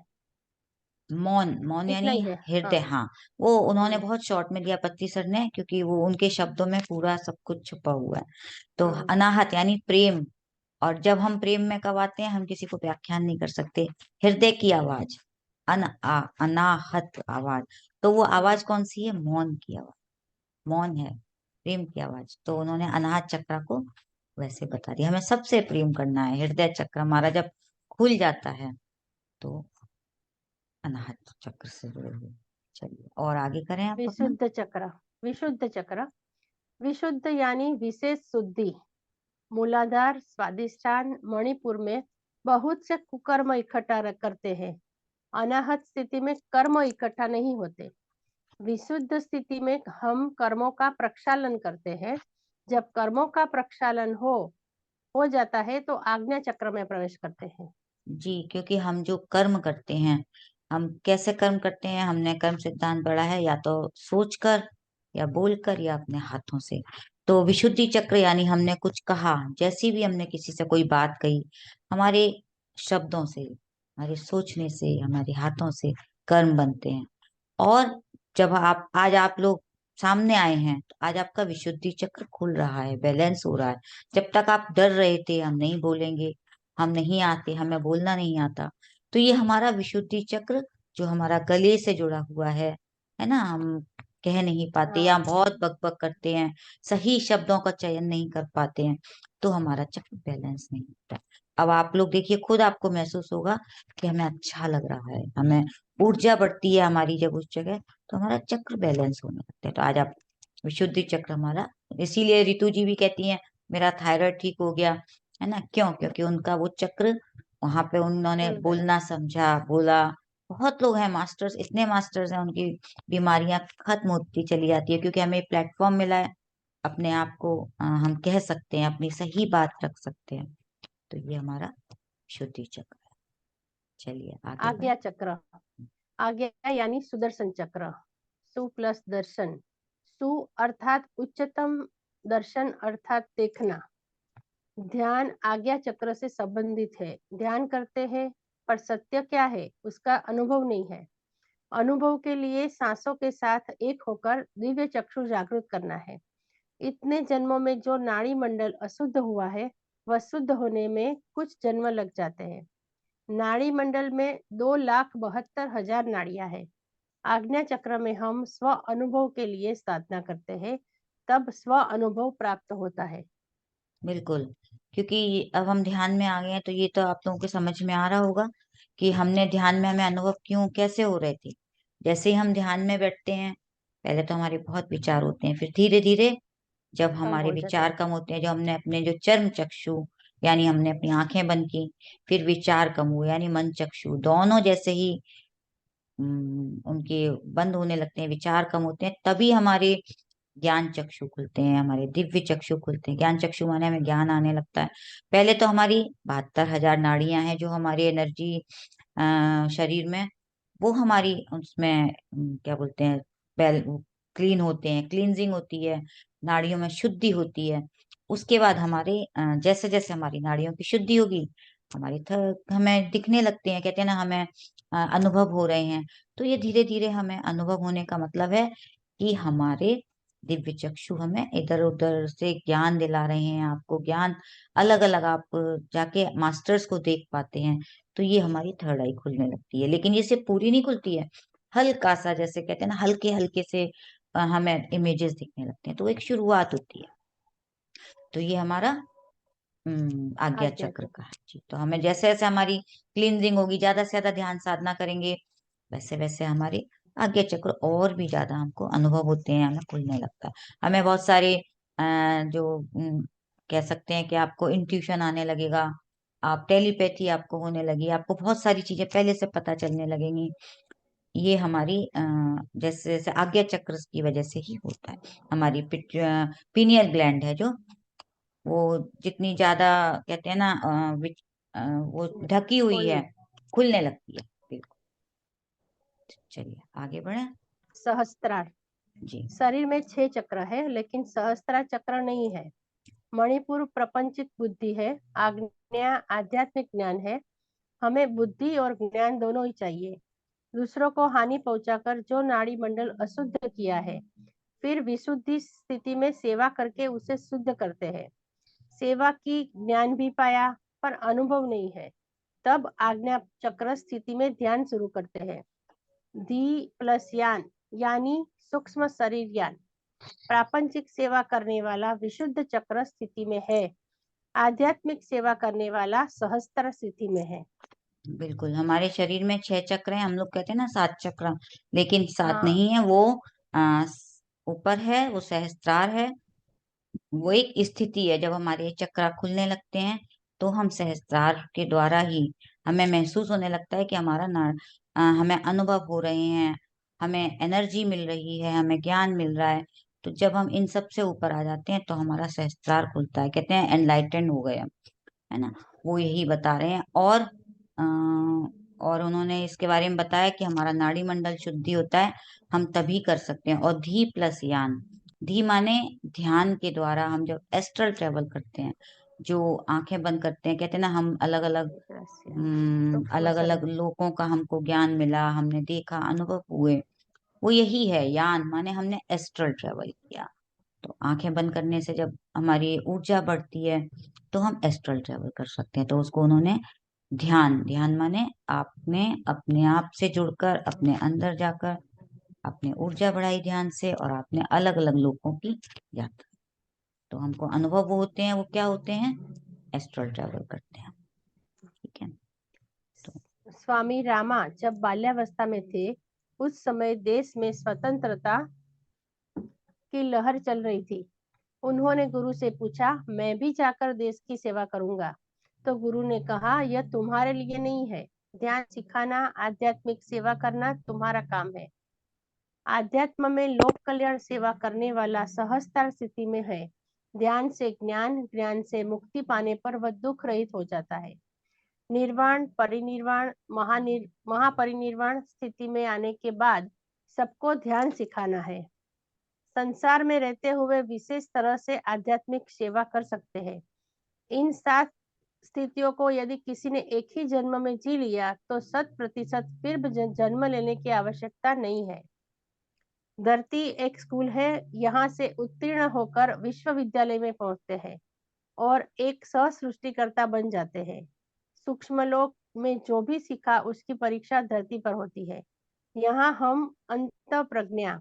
मौन, मौन इतना यानी ही है। हृदय। हाँ, वो उन्होंने हम्म, बहुत शॉर्ट में दिया पत्ती सर ने, क्योंकि वो उनके शब्दों में पूरा सब कुछ छुपा हुआ है। तो हम्म, अनाहत यानी प्रेम। और जब हम प्रेम में कब आते हैं, हम किसी को व्याख्यान नहीं कर सकते। हृदय की आवाज, अनाहत आवाज। तो वो आवाज कौन सी है, मौन की आवाज, मौन है, प्रेम की आवाज। तो उन्होंने अनाहत चक्र को वैसे बता दिया। हमें सबसे प्रेम करना है। हृदय चक्र हमारा जब खुल जाता है, तो अनाहत चक्र से जुड़े हुए। चलिए और आगे करें आप अपना। विशुद्ध चक्र। विशुद्ध चक्र। विशुद्ध यानी विशेष शुद्धि। मूलाधार, स्वादिष्ठान, मणिपुर में बहुत से कुकर्म इकट्ठा करते हैं। अनाहत स्थिति में कर्म इकट्ठा नहीं होते। विशुद्ध स्थिति में हम कर्मों का प्रक्षालन करते हैं। जब कर्मों का प्रक्षालन हो जाता है, तो आज्ञा चक्र में प्रवेश करते हैं। जी, क्योंकि हम जो कर्म करते हैं, हम कैसे कर्म करते हैं, हमने कर्म सिद्धांत पढ़ा है, या तो सोचकर, या बोलकर, या अपने हाथों से। तो विशुद्धि चक्र यानी हमने कुछ कहा, जैसी भी हमने किसी से कोई बात कही, हमारे शब्दों से, हमारे सोचने से, हमारे हाथों से कर्म बनते हैं। और जब आज आप लोग सामने आए हैं, तो आज आपका विशुद्धि चक्र खुल रहा है, बैलेंस हो रहा है। जब तक आप डर रहे थे, हम नहीं बोलेंगे, हम नहीं आते, हमें बोलना नहीं आता, तो ये हमारा विशुद्धि चक्र जो हमारा गले से जुड़ा हुआ है ना, हम कह नहीं पाते, या बहुत बकबक करते हैं, सही शब्दों का चयन नहीं कर पाते हैं, तो हमारा चक्र बैलेंस नहीं होता। अब आप लोग देखिए, खुद आपको महसूस होगा कि हमें अच्छा लग रहा है, हमें ऊर्जा बढ़ती है हमारी जब उस जगह, तो हमारा चक्र बैलेंस होने लगता है। तो आज आप विशुद्धि चक्र हमारा, इसीलिए रितु जी भी कहती हैं मेरा थायराइड ठीक हो गया, है ना, क्यों, क्योंकि उनका वो चक्र वहां पे उन्होंने खुल गया। बोलना समझा, बोला। बहुत लोग हैं मास्टर्स, इतने मास्टर्स हैं, उनकी बीमारियां खत्म होती चली जाती है, क्योंकि हमें प्लेटफॉर्म मिला है, अपने आप को हम कह सकते हैं, अपनी सही बात रख सकते हैं। तो ये हमारा शुद्धि चक्र है। चलिए आगे बढ़े। आज्ञा चक्र। आज्ञा यानी सुदर्शन चक्र। सु प्लस दर्शन। सु अर्थात उच्चतम, दर्शन अर्थात देखना। ध्यान आज्ञा चक्र से संबंधित है। ध्यान करते हैं, पर सत्य क्या है उसका अनुभव नहीं है। अनुभव के लिए सांसों के साथ एक होकर दिव्य चक्षु जागृत करना है। इतने जन्मों में जो नाड़ी मंडल अशुद्ध हुआ है, वह शुद्ध होने में कुछ जन्म लग जाते हैं। नाड़ी मंडल में 2,72,000 नाड़ियां हैं। आज्ञा चक्र में हम स्व अनुभव के लिए साधना करते हैं, तब स्व अनुभव प्राप्त होता है। बिल्कुल, क्योंकि अब हम ध्यान में आ गए हैं, तो ये तो आप लोगों के समझ में आ रहा होगा कि हमने ध्यान में हमें अनुभव क्यों कैसे हो रहे थे। जैसे ही हम ध्यान में बैठते हैं, पहले तो हमारे बहुत विचार होते हैं, फिर धीरे धीरे जब हमारे हो जाते विचार हैं। कम होते हैं, जो हमने अपने जो चर्म चक्षु यानी हमने अपनी आंखें बंद की, फिर विचार कम हुए यानी मन चक्षु, दोनों जैसे ही उनके बंद होने लगते हैं, विचार कम होते हैं, तभी हमारे ज्ञान चक्षु खुलते हैं, हमारे दिव्य चक्षु खुलते हैं। ज्ञान चक्षु माने हमें ज्ञान आने लगता है। पहले तो हमारी 72,000 नाड़ियां हैं जो हमारी एनर्जी शरीर में, वो हमारी उसमें क्या बोलते हैं, क्लीन होते हैं, क्लींजिंग होती है, नाड़ियों में शुद्धि होती है। उसके बाद हमारे जैसे जैसे हमारी नाड़ियों की शुद्धि होगी, हमें दिखने लगते हैं, कहते हैं ना, हमें अनुभव हो रहे हैं। तो ये धीरे धीरे हमें अनुभव होने का मतलब है कि हमारे दिव्य चक्षु हमें इधर उधर से ज्ञान दिला रहे हैं। आपको ज्ञान अलग अलग, आप जाके मास्टर्स को देख पाते हैं, तो ये हमारी थर्ड आई खुलने लगती है। लेकिन ये सिर्फ पूरी नहीं खुलती है, हल्का सा, जैसे कहते हैं ना, हल्के हल्के से हमें इमेजेस दिखने लगते हैं, तो एक शुरुआत होती है। तो ये हमारा आज्ञा चक्र का है जी। तो हमें जैसे जैसे हमारी क्लींजिंग होगी, ज्यादा से ज्यादा ध्यान साधना करेंगे, वैसे वैसे हमारे आज्ञा चक्र और भी ज्यादा हमको अनुभव होते हैं, हमें खुलने लगता है। हमें बहुत सारे जो कह सकते हैं कि आपको इंट्यूशन आने लगेगा, आप टेलीपैथी आपको होने लगी, आपको बहुत सारी चीजें पहले से पता चलने लगेंगी। ये हमारी जैसे जैसे आज्ञा चक्र की वजह से ही होता है। हमारी पीनियल ग्लैंड है जो, वो जितनी ज्यादा कहते हैं ना वो ढकी हुई है, खुलने लगती है। बिल्कुल, चलिए आगे बढ़े। सहस्त्रार। जी शरीर में 6 चक्र है, लेकिन सहस्त्रार चक्र नहीं है। मणिपुर प्रपंचिक बुद्धि है, आज्ञा आध्यात्मिक ज्ञान है। हमें बुद्धि और ज्ञान दोनों ही चाहिए। दूसरों को हानि पहुंचाकर जो नाड़ी मंडल अशुद्ध किया है, फिर विशुद्धि स्थिति में सेवा करके उसे शुद्ध करते हैं। सेवा की ज्ञान भी पाया पर अनुभव नहीं है, तब आज्ञा चक्र स्थिति में ध्यान शुरू करते हैं। धी प्लस यान यानी सूक्ष्म शरीर यान प्रापंचिक सेवा करने वाला विशुद्ध चक्र स्थिति में है, आध्यात्मिक सेवा करने वाला सहस्त्र स्थिति में है। बिल्कुल, हमारे शरीर में 6 चक्र हैं, हम लोग कहते हैं ना 7 चक्र, लेकिन 7 नहीं हाँ, है, वो ऊपर है, वो सहस्त्रार है। वो एक स्थिति है, जब हमारे ये चक्र खुलने लगते हैं, तो हम सहस्त्रार के द्वारा ही हमें महसूस होने लगता है कि हमें अनुभव हो रहे हैं, हमें एनर्जी मिल रही है, हमें ज्ञान मिल रहा है। तो जब हम इन सब से ऊपर आ जाते हैं, तो हमारा सहस्त्रार खुलता है, कहते हैं एनलाइटेंड हो गए हम, है ना। वो यही बता रहे हैं। और उन्होंने इसके बारे में बताया कि हमारा नाड़ी मंडल शुद्धि होता है, हम तभी कर सकते हैं। और धी प्लस यान, धी माने ध्यान के द्वारा हम जब एस्ट्रल ट्रेवल करते हैं, जो आंखें बंद करते हैं, कहते हैं ना, हम अलग अलग अलग अलग लोगों का हमको ज्ञान मिला, हमने देखा, अनुभव हुए, वो यही है। यान माने हमने एस्ट्रल ट्रेवल किया। तो आंखें बंद करने से जब हमारी ऊर्जा बढ़ती है, तो हम एस्ट्रल ट्रेवल कर सकते हैं। तो उसको उन्होंने ध्यान, ध्यान माने आपने अपने आप से जुड़कर, अपने अंदर जाकर अपने ऊर्जा बढ़ाई ध्यान से, और आपने अलग अलग लोगों की यात्रा। तो हमको अनुभव वो होते हैं, वो क्या होते हैं, एस्ट्रल ट्रेवल करते हैं। ठीक है। तो स्वामी रामा जब बाल्यावस्था में थे, उस समय देश में स्वतंत्रता की लहर चल रही थी। उन्होंने गुरु से पूछा, मैं भी जाकर देश की सेवा करूंगा। तो गुरु ने कहा, यह तुम्हारे लिए नहीं है। ध्यान सिखाना, आध्यात्मिक सेवा करना तुम्हारा काम है। आध्यात्म में लोक कल्याण सेवा करने वाला सहस्त्र स्थिति में है। ध्यान से ज्ञान, ज्ञान से मुक्ति पाने पर वह दुख रहित हो जाता है। निर्वाण, परिनिर्वाण, महापरिनिर्वाण स्थिति में आने के बाद सबको ध्यान सिखाना है। संसार में रहते हुए विशेष तरह से आध्यात्मिक सेवा कर सकते हैं। इन 7 स्थितियों को यदि किसी ने एक ही जन्म में जी लिया तो 100% फिर जन्म लेने की आवश्यकता नहीं है। धरती एक स्कूल है, यहाँ से उत्तीर्ण होकर विश्वविद्यालय में पहुंचते हैं और एक सह-सृष्टिकर्ता बन जाते हैं। सूक्ष्म लोक में जो भी सीखा उसकी परीक्षा धरती पर होती है। यहाँ हम अंतःप्रज्ञा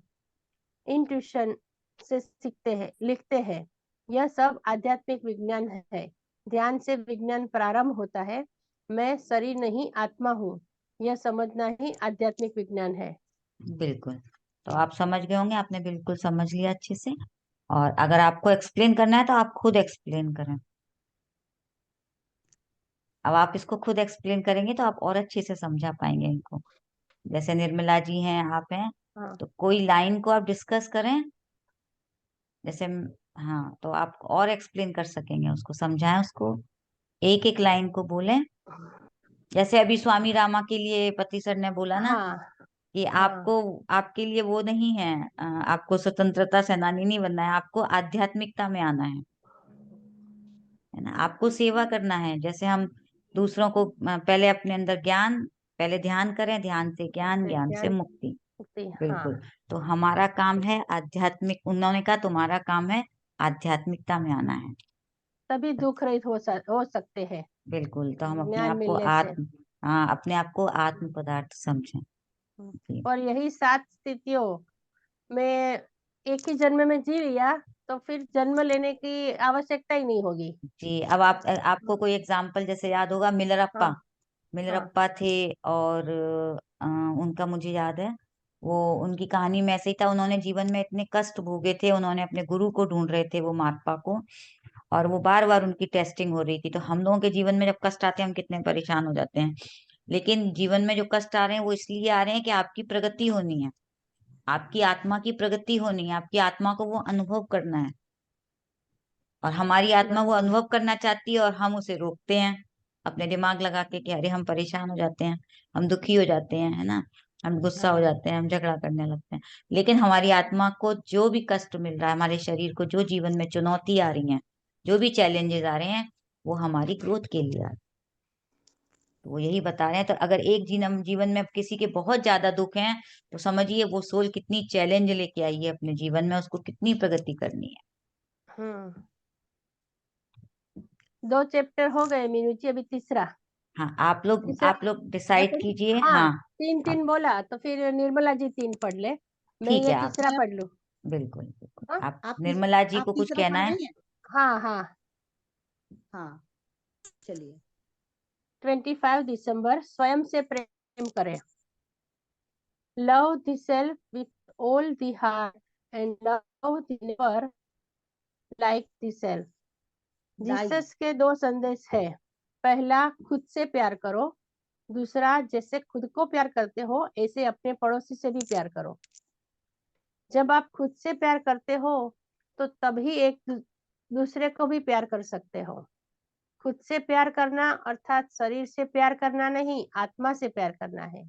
इंट्यूशन से सीखते हैं, लिखते हैं। यह सब आध्यात्मिक विज्ञान है। ध्यान से विज्ञान प्रारंभ होता है। मैं शरीर नहीं आत्मा हूँ, यह समझना ही आध्यात्मिक विज्ञान है। बिल्कुल। तो आप समझ गए होंगे, आपने बिल्कुल समझ लिया अच्छे से। और अगर आपको एक्सप्लेन करना है तो आप खुद एक्सप्लेन करें। अब आप इसको खुद एक्सप्लेन करेंगे तो आप और अच्छे से समझा पाएंगे इनको। जैसे निर्मला जी हैं, आप हैं, हाँ, तो कोई लाइन को आप डिस्कस करें। जैसे हाँ, तो आप और एक्सप्लेन कर सकेंगे, उसको समझाएं, उसको एक एक लाइन को बोलें। जैसे अभी स्वामी रामा के लिए पति सर ने बोला ना हाँ, कि हाँ, आपको, आपके लिए वो नहीं है, आपको स्वतंत्रता सेनानी नहीं बनना है, आपको आध्यात्मिकता में आना है ना। आपको सेवा करना है। जैसे हम दूसरों को पहले अपने अंदर ज्ञान, पहले ध्यान करें, ध्यान से ज्ञान, ज्ञान से ज्ञान मुक्ति। मुक्ति, हाँ, बिल्कुल। तो हमारा काम है आध्यात्मिक, उन्होंने कहा तुम्हारा काम है आध्यात्मिकता में आना है। तभी दुख रहित हो सकते हैं बिल्कुल। तो हम अपने ज्ञान आप को मिलने से। हाँ, अपने आप को आत्म पदार्थ समझें। जी। और यही 7 स्थितियों में एक ही जन्म में जी लिया तो फिर जन्म लेने की आवश्यकता ही नहीं होगी। जी। अब आपको कोई एग्जाम्पल जैसे याद होगा, मिलरप्पा। हाँ, हाँ, मिलरप्पा थे, और उनका मुझे याद है, वो उनकी कहानी में ऐसे ही था। उन्होंने जीवन में इतने कष्ट भोगे थे, उन्होंने अपने गुरु को ढूंढ रहे थे, वो मारप्पा को, और वो बार बार उनकी टेस्टिंग हो रही थी। तो हम लोगों के जीवन में जब कष्ट आते हैं हम कितने परेशान हो जाते हैं। लेकिन जीवन में जो कष्ट आ रहे हैं वो इसलिए आ रहे हैं कि आपकी प्रगति होनी है, आपकी आत्मा की प्रगति होनी है, आपकी आत्मा को वो अनुभव करना है। और हमारी आत्मा वो अनुभव करना चाहती है और हम उसे रोकते हैं अपने दिमाग लगा के कि अरे हम परेशान हो जाते हैं, हम दुखी हो जाते हैं, है ना, हम गुस्सा हो जाते हैं, हम झगड़ा करने लगते हैं। लेकिन हमारी आत्मा को जो भी कष्ट मिल रहा है, हमारे शरीर को जो जीवन में चुनौती आ रही है, जो भी चैलेंजेस आ रहे हैं, वो हमारी ग्रोथ के लिए आ रहे हैं। तो वो यही बता रहे हैं। तो अगर एक जीवन में किसी के बहुत ज्यादा दुख हैं, तो समझिए वो सोल कितनी चैलेंज लेके आई है अपने जीवन में, उसको कितनी प्रगति करनी है। 2 चैप्टर हो गए मीनू जी, अभी तीसरा हाँ, आप तीसरा लोग डिसाइड कीजिए। हाँ, हाँ, 3 बोला तो फिर निर्मला जी 3 पढ़ ले, मैं ठीक ये है। आप तीसरा पढ़ लूं। बिल्कुल बिल्कुल, हाँ, आप निर्मला जी आप को कुछ तीसरा कहना पढ़ है? रही हैं? हाँ, हाँ। हाँ, चलिए। 25 दिसंबर, स्वयं से प्रेम करें। Love the self with all the heart and love the neighbour like the self. Jesus के 2 संदेश है। पहला, खुद से प्यार करो। दूसरा, जैसे खुद को प्यार करते हो ऐसे अपने पड़ोसी से भी प्यार करो। जब आप खुद से प्यार करते हो तो तभी एक दूसरे को भी प्यार कर सकते हो। खुद से प्यार करना अर्थात शरीर से प्यार करना नहीं, आत्मा से प्यार करना है।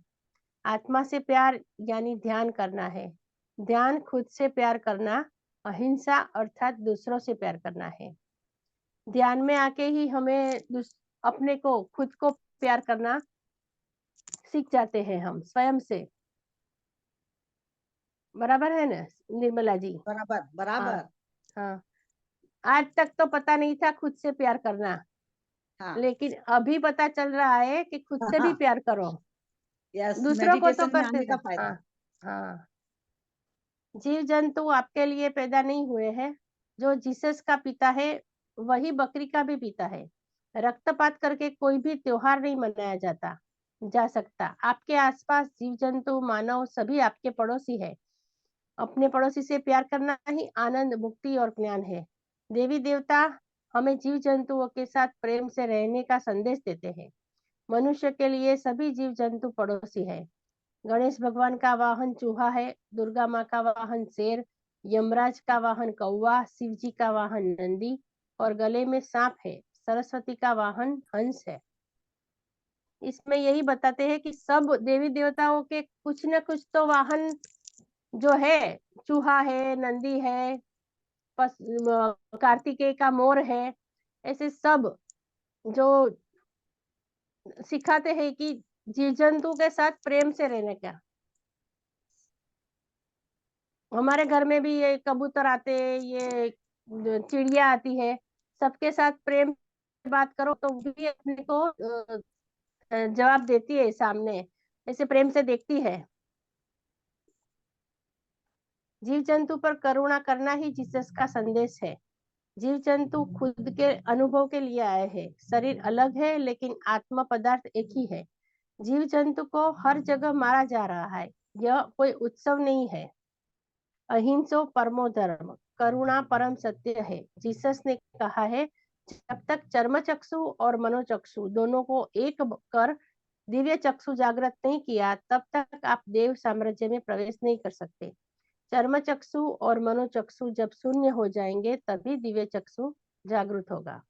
आत्मा से प्यार यानी ध्यान करना है। ध्यान खुद से प्यार करना, अहिंसा अर्थात दूसरों से प्यार करना है। ध्यान में आके ही हमें अपने को, खुद को प्यार करना सीख जाते हैं हम स्वयं से। बराबर है ना निर्मला जी? बराबर बराबर। हाँ, हाँ। आज तक तो पता नहीं था खुद से प्यार करना, हाँ, लेकिन अभी पता चल रहा है कि खुद से भी हाँ, प्यार करो। यस, दूसरों को तो मेडिटेशन में करते आने थे। का फायदा। हाँ, हाँ। जीव जंतु आपके लिए पैदा नहीं हुए हैं। जो जीसस का पिता है वही बकरी का भी पिता है। रक्तपात करके कोई भी त्योहार नहीं मनाया जा सकता। आपके आसपास जीव जंतु, मानव सभी आपके पड़ोसी है। अपने पड़ोसी से प्यार करना ही आनंद, मुक्ति और ज्ञान है। देवी देवता हमें जीव जंतुओं के साथ प्रेम से रहने का संदेश देते हैं। मनुष्य के लिए सभी जीव जंतु पड़ोसी है। गणेश भगवान का वाहन चूहा है, दुर्गा माँ का वाहन शेर, यमराज का वाहन कौवा, शिव जी का वाहन नंदी और गले में सांप है, सरस्वती का वाहन हंस है। इसमें यही बताते हैं कि सब देवी देवताओं के कुछ न कुछ तो वाहन जो है, चूहा है, नंदी है, कार्तिकेय का मोर है, ऐसे सब जो सिखाते हैं कि जीव जंतु के साथ प्रेम से रहने का। हमारे घर में भी ये कबूतर आते हैं, ये चिड़िया आती है, सबके साथ प्रेम से बात करो तो भी अपने को जवाब देती है सामने, ऐसे प्रेम से देखती है। जीव जंतु पर करुणा करना ही जीसस का संदेश है। जीव जंतु खुद के अनुभव के लिए आए हैं। शरीर अलग है लेकिन आत्मा पदार्थ एक ही है। जीव जंतु को हर जगह मारा जा रहा है। यह कोई उत्सव नहीं है। अहिंसो परमो धर्म, करुणा परम सत्य है। जीसस ने कहा है, जब तक चर्म चक्षु और मनोचक्षु दोनों को एक कर दिव्य चक्षु जागृत नहीं किया, तब तक आप देव साम्राज्य में प्रवेश नहीं कर सकते। चर्म चक्षु और मनोचक्षु जब शून्य हो जाएंगे, तभी दिव्य चक्षु जागृत होगा।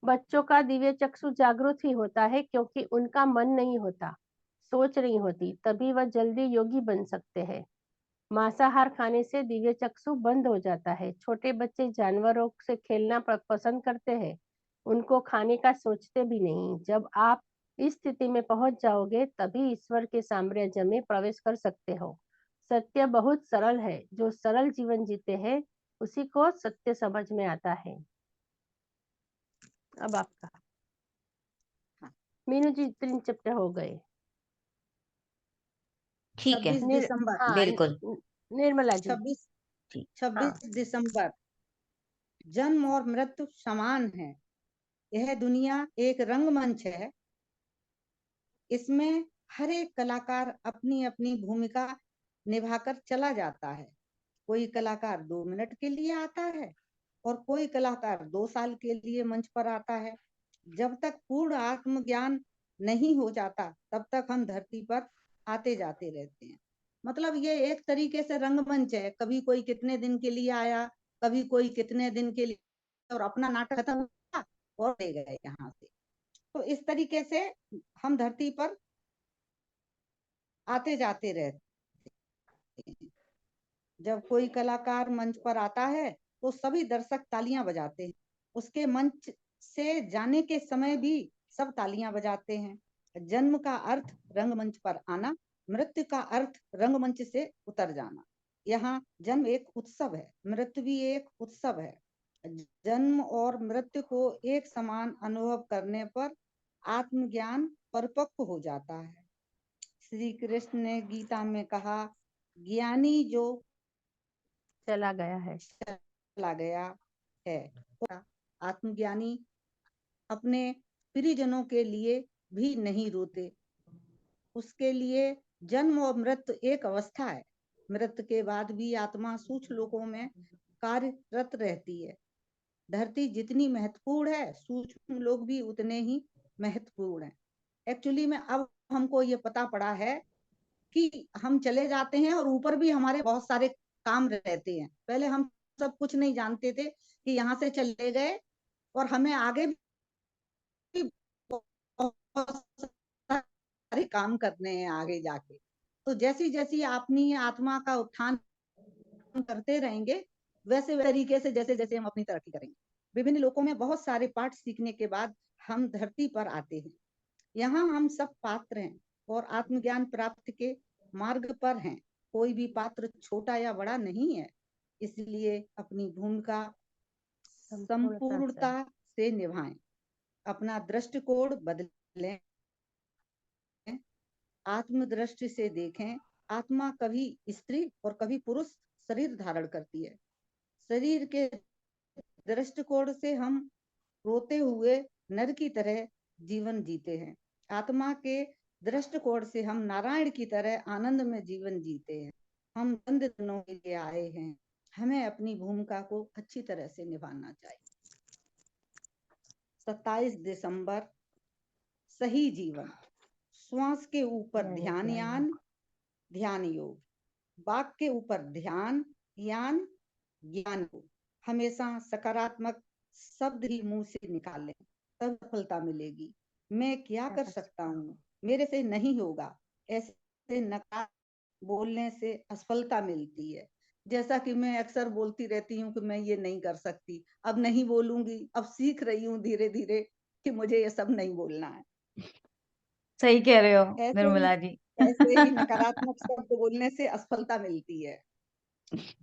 बच्चों का दिव्य चक्षु जागृत ही होता है क्योंकि उनका मन नहीं होता, सोच नहीं होती, तभी वह जल्दी योगी बन सकते हैं। मांसाहार खाने से दिव्य चक्षु बंद हो जाता है। छोटे बच्चे जानवरों से खेलना पसंद करते हैं, उनको खाने का सोचते भी नहीं। जब आप इस स्थिति में पहुंच जाओगे, तभी ईश्वर के साम्राज्य में प्रवेश कर सकते हो। सत्य बहुत सरल है। जो सरल जीवन जीते हैं, उसी को सत्य समझ में आता है। अब आपका। मीनू जी 3 चैप्टर हो गए। ठीक है, 26 दिसंबर। हाँ, बिल्कुल निर्मला जी। 26 ठीक। 26 दिसंबर। जन्म और मृत्यु समान है। यह दुनिया एक रंगमंच है। इसमें हर एक कलाकार अपनी अपनी भूमिका निभाकर चला जाता है। कोई कलाकार 2 मिनट के लिए आता है और कोई कलाकार 2 साल के लिए मंच पर आता है। जब तक पूर्ण आत्मज्ञान नहीं हो जाता, तब तक हम धरती पर आते जाते रहते हैं। मतलब ये एक तरीके से रंगमंच है। कभी कोई कितने दिन के लिए आया, कभी कोई कितने दिन के लिए, और अपना नाटक खत्म हुआ और ले गए यहाँ से। तो इस तरीके से हम धरती पर आते जाते रहते हैं। जब कोई कलाकार मंच पर आता है तो सभी दर्शक तालियां बजाते हैं। उसके मंच से जाने के समय भी सब तालियां बजाते हैं। जन्म का अर्थ रंगमंच पर आना, मृत्यु का अर्थ रंगमंच से उतर जाना। यहाँ जन्म एक उत्सव है, मृत्यु भी एक उत्सव है। जन्म और मृत्यु को एक समान अनुभव करने पर आत्मज्ञान परिपक्व हो जाता है। श्री कृष्ण ने गीता में कहा, ज्ञानी जो चला गया है आत्मज्ञानी अपने प्रियजनों के लिए भी नहीं रोते। उसके लिए जन्म और मृत्यु एक अवस्था है। मृत्यु के बाद भी आत्मा सूक्ष्म लोकों में कार्यरत रहती है। धरती जितनी महत्वपूर्ण है, सूक्ष्म लोग भी उतने ही महत्वपूर्ण हैं। एक्चुअली में अब हमको ये पता पड़ा है कि हम चले जाते हैं और ऊपर भी हमारे बहुत सारे काम रहते हैं। पहले हम सब कुछ नहीं जानते थे कि यहाँ से चले गए और हमें आगे भी बहुत सारे काम करने हैं आगे जाके। तो जैसी जैसी अपनी आत्मा का उत्थान करते रहेंगे, वैसे तरीके से जैसे जैसे हम अपनी तरक्की करेंगे। विभिन्न लोकों में बहुत सारे पाठ सीखने के बाद हम धरती पर आते हैं। यहाँ हम सब पात्र हैं और आत्मज्ञान प्राप्ति के मार्ग पर हैं। कोई भी पात्र छोटा या बड़ा नहीं है। इसलिए अपनी भूमिका संपूर्णता से निभाएं, अपना दृष्टिकोण बदलें, आत्मदृष्टि से देखें। आत्मा कभी स्त्री और कभी पुरुष शरीर धारण करती है। शरीर के दृष्टिकोण से हम रोते हुए नर की तरह जीवन जीते हैं। आत्मा के दृष्टिकोण से हम नारायण की तरह आनंद में जीवन जीते हैं। हम चंद दिनों के लिए आए हैं, हमें अपनी भूमिका को अच्छी तरह से निभाना चाहिए। 27 दिसंबर। सही जीवन। श्वास के ऊपर ध्यान यान, ध्यान योग। वाक के ऊपर ध्यान यान, ज्ञान को। हमेशा सकारात्मक शब्द ही मुंह से निकालें, तब सफलता मिलेगी। मैं क्या कर सकता हूँ, मेरे से नहीं होगा, ऐसे नकार बोलने से असफलता मिलती है। जैसा कि मैं अक्सर बोलती रहती हूँ कि मैं ये नहीं कर सकती, अब नहीं बोलूंगी, अब सीख रही हूँ धीरे धीरे कि मुझे ये सब नहीं बोलना है। सही कह रहे हो ऐसे ही निर्मला जी। ऐसे ही नकारात्मक शब्द बोलने से असफलता मिलती है।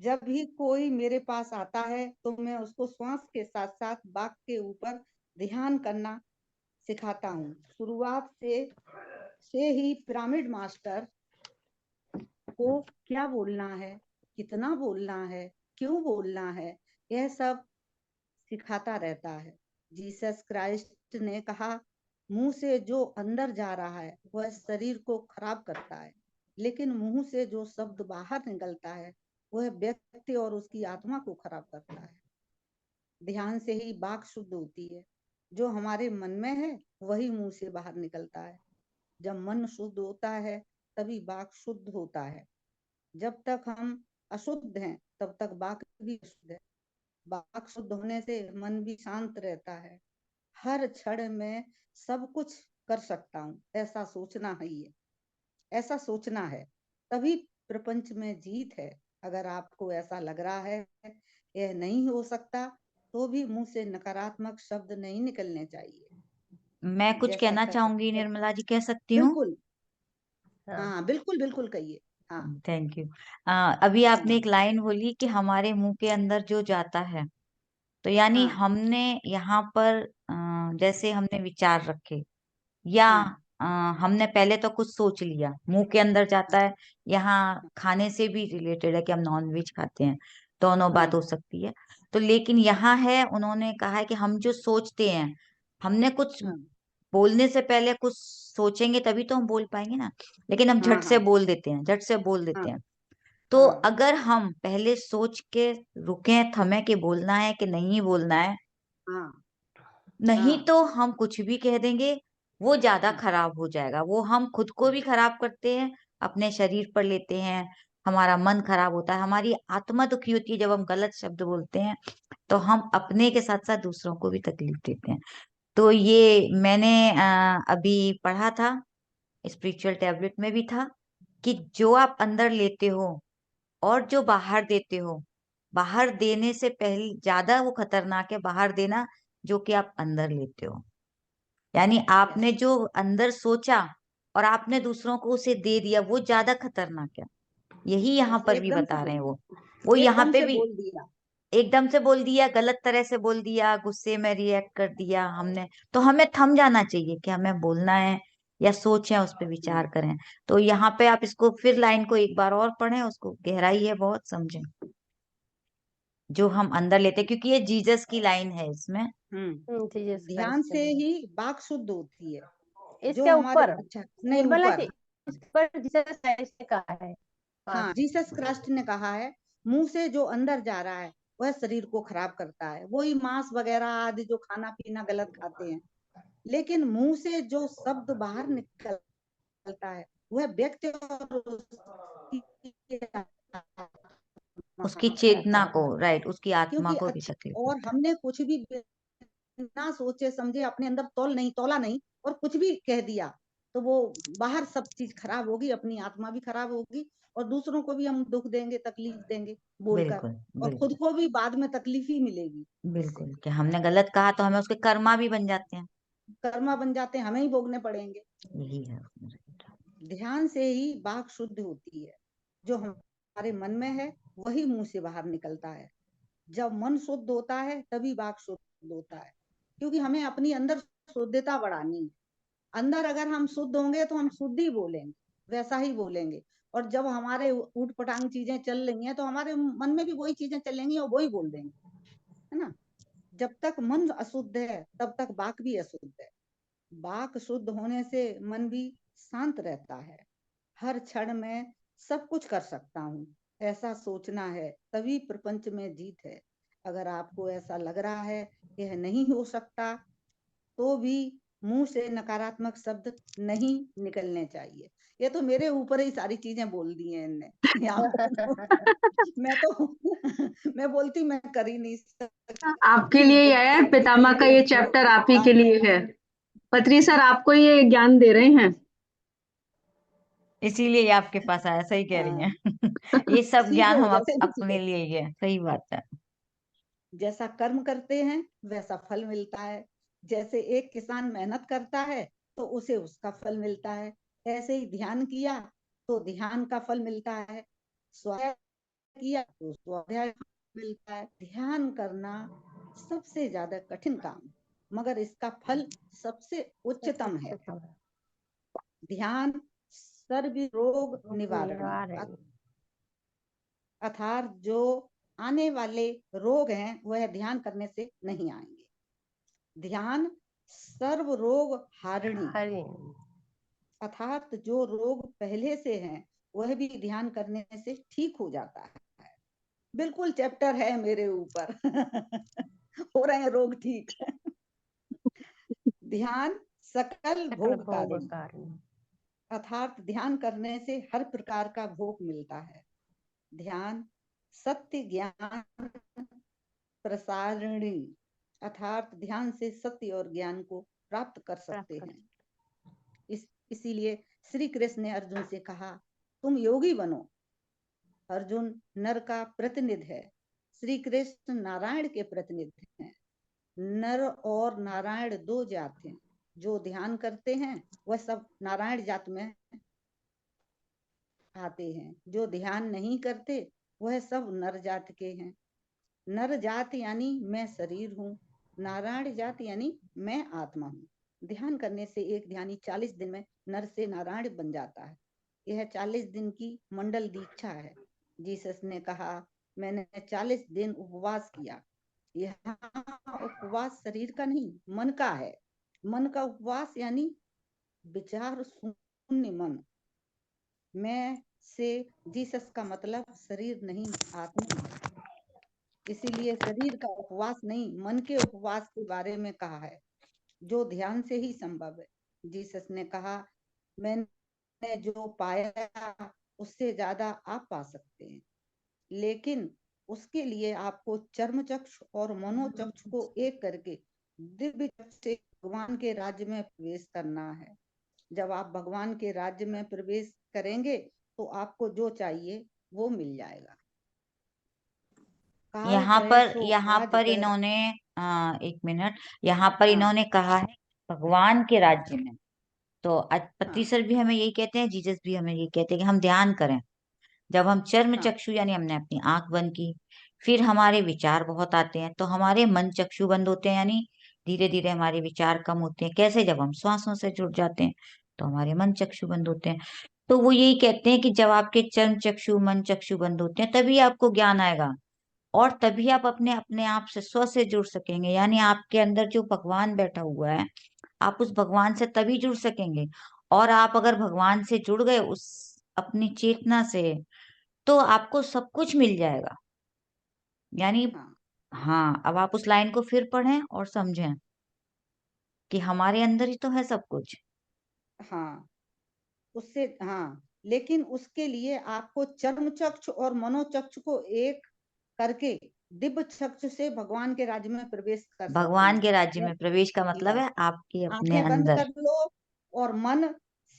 जब भी कोई मेरे पास आता है तो मैं उसको श्वास के साथ साथ वाक्य के ऊपर ध्यान करना सिखाता हूँ। शुरुआत से ही पिरामिड मास्टर को क्या बोलना है, कितना बोलना है, क्यों बोलना है, यह सब सिखाता रहता है। जीसस क्राइस्ट ने कहा, मुंह से जो अंदर जा रहा है वह शरीर को खराब करता है, लेकिन मुंह से जो शब्द बाहर निकलता है वह व्यक्ति और उसकी आत्मा को खराब करता है। ध्यान से ही वाक शुद्ध होती है। जो हमारे मन में है वही मुंह से बाहर निकलता है। जब मन शुद्ध होता है तभी वाक शुद्ध होता है। जब तक हम अशुद्ध हैं तब तक वाक भी अशुद्ध है। वाक शुद्ध होने से मन भी शांत रहता है। हर क्षण में सब कुछ कर सकता हूँ, ऐसा सोचना है। ये ऐसा सोचना है, तभी प्रपंच में जीत है। अगर आपको ऐसा लग रहा है यह नहीं हो सकता, तो भी मुंह से नकारात्मक शब्द नहीं निकलने चाहिए। मैं कुछ जैसा कहना कर चाहूंगी निर्मला जी, कह सकती हूँ? बिल्कुल, हाँ हाँ बिल्कुल बिल्कुल कहिए। हाँ थैंक यू। अभी आपने हाँ एक लाइन बोली कि हमारे मुंह के अंदर जो जाता है, तो यानी हाँ हमने यहाँ पर जैसे हमने विचार रखे या हाँ अ, हमने पहले तो कुछ सोच लिया, मुंह के अंदर जाता है। यहाँ खाने से भी रिलेटेड है कि हम नॉन वेज खाते हैं, दोनों बात हाँ हो सकती है। तो लेकिन यहाँ है, उन्होंने कहा है कि हम जो सोचते हैं, हमने कुछ हाँ बोलने से पहले कुछ सोचेंगे तभी तो हम बोल पाएंगे ना। लेकिन हम हाँ झट से हाँ बोल देते हैं, झट से बोल हाँ देते हैं। तो हाँ अगर हम पहले सोच के रुके, थमे कि बोलना है कि नहीं बोलना है, हाँ नहीं हाँ तो हम कुछ भी कह देंगे, वो ज्यादा हाँ खराब हो जाएगा। वो हम खुद को भी खराब करते हैं, अपने शरीर पर लेते हैं, हमारा मन खराब होता है, हमारी आत्मा दुखी होती है जब हम गलत शब्द बोलते हैं। तो हम अपने के साथ साथ दूसरों को भी तकलीफ देते हैं। तो ये मैंने अभी पढ़ा था, स्पिरिचुअल टैबलेट में भी था, कि जो आप अंदर लेते हो और जो बाहर देते हो, बाहर देने से पहले ज्यादा वो खतरनाक है बाहर देना, जो कि आप अंदर लेते हो। यानी आपने यस जो अंदर सोचा और आपने दूसरों को उसे दे दिया, वो ज्यादा खतरनाक है। यही यहाँ यस पर भी एकदम से बता रहे हैं बोल वो यहाँ एकदम पे से भी बोल दिया। एकदम से बोल दिया, गलत तरह से बोल दिया, गुस्से में रिएक्ट कर दिया हमने। तो हमें थम जाना चाहिए कि हमें बोलना है या सोचें, उस पर विचार करें। तो यहाँ पे आप इसको फिर लाइन को एक बार और पढ़ें, उसको गहराई है बहुत, समझें जो हम अंदर लेते हैं, क्योंकि ये जीसस की लाइन है इसमें। जीसस ध्यान क्राइस्ट से है। ही वाक शुद्ध होती है। जो इसके हमारे ऊपर अच्छा नहीं निर्मला ऊपर जी, इस पर जीसस क्राइस्ट ने कहा है। हाँ जीसस क्राइस्ट ने कहा है, मुंह से जो अंदर जा रहा है वह शरीर को खराब करता है। वही मांस वगैरह आदि जो खाना पीना गलत खाते हैं, लेकिन मुंह से जो शब्द बाहर निकलता है वह व्यक्ति और उसकी उसकी आत्मा को चेतना खराब को, करता है। राइट, उसकी आत्मा क्योंकि को भी तकलीफ अच्छा और देता है। हमने कुछ भी बिना सोचे समझे अपने अंदर तोला नहीं और कुछ भी कह दिया, तो वो बाहर सब चीज खराब होगी, अपनी आत्मा भी खराब होगी और दूसरों को भी हम दुख देंगे, तकलीफ देंगे बोलकर, बिल्कुल और खुद बिल्कुल को भी बाद में तकलीफ ही मिलेगी इससे। बिल्कुल, कि हमने गलत कहा तो हमें उसके कर्मा भी बन जाते हैं। कर्मा बन जाते हैं, हमें ही भोगने पड़ेंगे। यही है। ध्यान से ही वाक शुद्ध होती है। जो हमारे मन में है वही मुंह से बाहर निकलता है। जब मन शुद्ध होता है तभी वाक शुद्ध होता है, क्योंकि हमें अपनी अंदर शुद्धता बढ़ानी है। अंदर अगर हम शुद्ध होंगे तो हम शुद्ध ही बोलेंगे, वैसा ही बोलेंगे। और जब हमारे ऊट पटांग चीजें चल रही हैं तो हमारे मन में भी वही चीजें चलेंगी और वही बोल देंगे, है ना। जब तक मन अशुद्ध है तब तक वाक भी अशुद्ध है। वाक शुद्ध होने से मन भी शांत रहता है। हर क्षण में सब कुछ कर सकता हूँ, ऐसा सोचना है, तभी प्रपंच में जीत है। अगर आपको ऐसा लग रहा है यह नहीं हो सकता, तो भी मुंह से नकारात्मक शब्द नहीं निकलने चाहिए। ये तो मेरे ऊपर ही सारी चीजें बोल दी हैं इनने यहाँ पर तो मैं तो मैं बोलती मैं कर ही नहीं आपके सकती, लिए ही आया है, जब पितामह का ये चैप्टर आप ही के लिए है। पत्री सर आपको ये ज्ञान दे रहे हैं। इसीलिए ये आपके पास आया, सही कह रही हाँ, हैं। ये सब ज्ञान सीखो हम जैसे भी अपने सीखो, लिए ही है, सही बात है। जैसा कर्म करते हैं वैसा फल मिलता है। जैसे एक किसान मेहनत करता है तो उसे उसका फल मिलता है, ऐसे ही ध्यान किया तो ध्यान का फल मिलता है, स्वाध्याय किया तो स्वाध्याय मिलता है। ध्यान करना सबसे ज्यादा कठिन काम, मगर इसका फल सबसे उच्चतम है। ध्यान सर्व रोग निवारणी, अर्थात जो आने वाले रोग हैं वह ध्यान करने से नहीं आएंगे। ध्यान सर्व रोग हारिणी, अर्थात जो रोग पहले से हैं वह भी ध्यान करने से ठीक हो जाता है। बिल्कुल चैप्टर है मेरे ऊपर। हो रहे हैं रोग ठीक। ध्यान सकल भोग कारिणी, अर्थात ध्यान करने से हर प्रकार का भोग मिलता है। ध्यान सत्य ज्ञान प्रसारिणी, अर्थात ध्यान से सत्य और ज्ञान को प्राप्त कर सकते हैं। इसीलिए श्री कृष्ण ने अर्जुन से कहा तुम योगी बनो। अर्जुन नर का प्रतिनिधि है, श्री कृष्ण नारायण के प्रतिनिधि हैं। नर और नारायण दो जात हैं, जो ध्यान करते हैं वह सब नारायण जात में आते हैं, जो ध्यान नहीं करते वह सब नर जात के हैं। नर जात यानी मैं शरीर हूँ, नारायण जात यानी मैं आत्मा हूँ। ध्यान करने से एक ध्यानी 40 दिन में नर से नारायण बन जाता है। यह 40 दिन की मंडल दीक्षा है। जीसस ने कहा मैंने 40 दिन उपवास किया। यह उपवास शरीर का नहीं मन का है। मन का उपवास यानी विचार शून्य मन। मैं से जीसस का मतलब शरीर नहीं आत्मा है। इसीलिए शरीर का उपवास नहीं मन के उपवास के बारे में कहा है, जो ध्यान से ही संभव है। जीसस ने कहा मैंने जो पाया उससे ज्यादा आप पा सकते हैं, लेकिन उसके लिए आपको चर्म चक्षु और मनोचक्षु को एक करके दिव्य चक्षु से भगवान के राज्य में प्रवेश करना है। जब आप भगवान के राज्य में प्रवेश करेंगे तो आपको जो चाहिए वो मिल जाएगा। यहाँ पर इन्होंने एक मिनट, यहाँ पर इन्होंने कहा है भगवान के राज्य में। तो पत्री सर भी हमें यही कहते हैं, जीसस भी हमें यही कहते हैं कि हम ध्यान करें। जब हम चर्म चक्षु यानी हमने अपनी आंख बंद की, फिर हमारे विचार बहुत आते हैं, तो हमारे मन चक्षु बंद होते हैं, यानी धीरे धीरे हमारे विचार कम होते हैं। कैसे? जब हम श्वासों से जुड़ जाते हैं तो हमारे मन चक्षु बंद होते हैं। तो वो यही कहते हैं कि जब आपके चर्म चक्षु मन चक्षु बंद होते हैं तभी आपको ज्ञान आएगा, और तभी आप अपने अपने आप से स्व से जुड़ सकेंगे। यानी आपके अंदर जो भगवान बैठा हुआ है, आप उस भगवान से तभी जुड़ सकेंगे। और आप अगर भगवान से जुड़ गए उस अपनी चेतना से, तो आपको सब कुछ मिल जाएगा। यानी हाँ, अब आप उस लाइन को फिर पढ़ें और समझें कि हमारे अंदर ही तो है सब कुछ। हाँ, उससे लेकिन उसके लिए आपको चर्म चक्षु और मनोचक्षु को एक करके दिव्य चक्षु से भगवान के राज्य में प्रवेश कर सकते हैं। भगवान के राज्य में प्रवेश का मतलब है आपके अपने आंखें बंद अंदर। कर लो और मन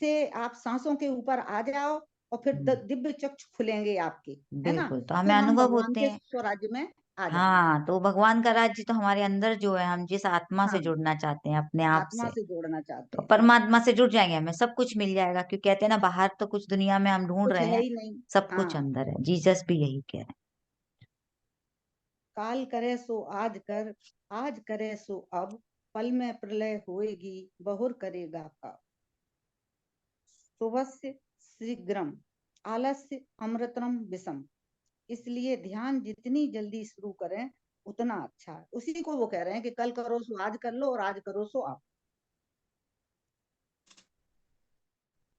से आप सांसों के ऊपर आ जाओ और फिर दिव्य चक्षु खुलेंगे आपके, है ना? बिल्कुल, तो हमें फिर हम अनुभव भगवान होते के हैं। स्वराज्य में आ जाएंगे। हाँ, तो भगवान का राज्य तो हमारे अंदर जो है, हम जिस आत्मा से हाँ, जुड़ना चाहते हैं अपने आप आत्मा से, से जोड़ना चाहते तो हैं। परमात्मा से जुड़ जाएंगे, हमें सब कुछ मिल जाएगा। क्योंकि कहते हैं ना, बाहर तो कुछ दुनिया में हम ढूंढ कुछ रहे है हैं, ही नहीं। सब कुछ हाँ, अंदर है। जीसस भी यही कह रहे हैं। काल करे सो आज कर, आज करे सो अब, पल में प्रलय होएगी, बहुर करेगा कब। सुबस्य शीघ्रम, आलस्य अमृतम विषम। इसलिए ध्यान जितनी जल्दी शुरू करें उतना अच्छा है। उसी को वो कह रहे हैं कि कल करो सो आज कर लो और आज करो सो अब।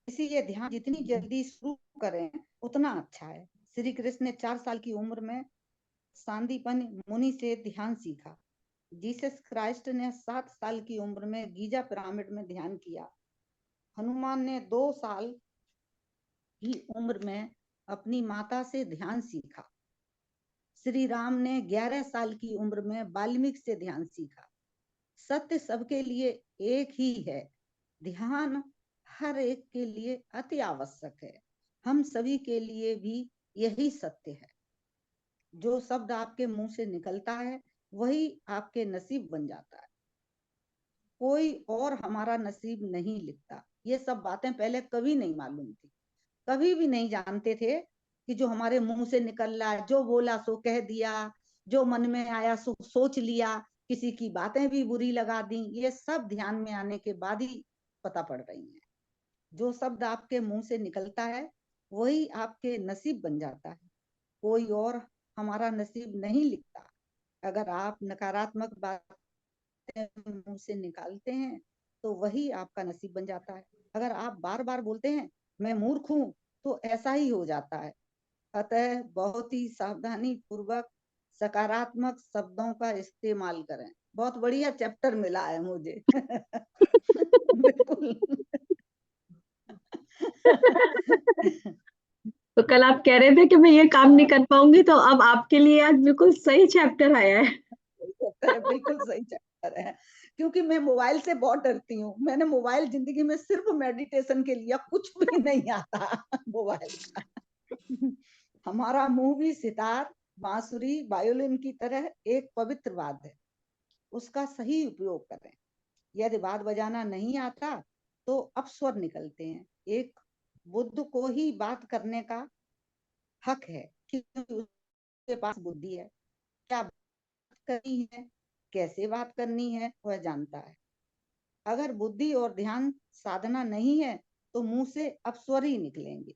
इसीलिए ध्यान जितनी जल्दी शुरू करें उतना अच्छा है। श्री कृष्ण ने 4 साल की उम्र में सांदीपन मुनि से ध्यान सीखा। जीसस क्राइस्ट ने 7 साल की उम्र में गीजा पिरामिड में ध्यान किया। हनुमान ने 2 साल की उम्र में अपनी माता से ध्यान सीखा। श्री राम ने 11 साल की उम्र में वाल्मीकि से ध्यान सीखा। सत्य सबके लिए एक ही है, ध्यान हर एक के लिए अति आवश्यक है। हम सभी के लिए भी यही सत्य है। जो शब्द आपके मुंह से निकलता है वही आपके नसीब बन जाता है। कोई और हमारा नसीब नहीं लिखता। ये सब बातें पहले कभी नहीं मालूम थी, कभी भी नहीं जानते थे कि जो हमारे मुंह से निकल रहा है, जो बोला सो कह दिया, जो मन में आया सो सोच लिया, किसी की बातें भी बुरी लगा दी, ये सब ध्यान में आने के बाद ही पता पड़ रही है। जो शब्द आपके मुंह से निकलता है वही आपके नसीब बन जाता है। कोई और हमारा नसीब नहीं लिखता। अगर आप नकारात्मक बातें मुंह से निकालते हैं तो वही आपका नसीब बन जाता है। अगर आप बार बार बोलते हैं मैं मूर्ख हूं तो ऐसा ही हो जाता है। अतः बहुत ही सावधानी पूर्वक सकारात्मक शब्दों का इस्तेमाल करें। बहुत बढ़िया चैप्टर मिला है मुझे। बिल्कुल। तो कल आप कह रहे थे कि मैं ये काम नहीं कर पाऊंगी, तो अब आपके लिए आज बिल्कुल सही चैप्टर आया है। बिल्कुल सही चैप्टर है, क्योंकि मैं मोबाइल से बहुत डरती हूँ। मैंने मोबाइल जिंदगी में सिर्फ मेडिटेशन के लिए, कुछ भी नहीं आता मोबाइल का। हमारा मुंह भी सितार, बांसुरी, वायोलिन की तरह एक पवित्र वाद्य है। उसका सही उपयोग करें। यदि बात बजाना नहीं आता तो अपस्वर निकलते हैं। एक बुद्ध को ही बात करने का हक है क्योंकि उसके पास बुद्धि है। क्या बात करनी है, कैसे बात करनी है, वह जानता है। अगर बुद्धि और ध्यान साधना नहीं है तो मुंह से अपस्वर ही निकलेंगे।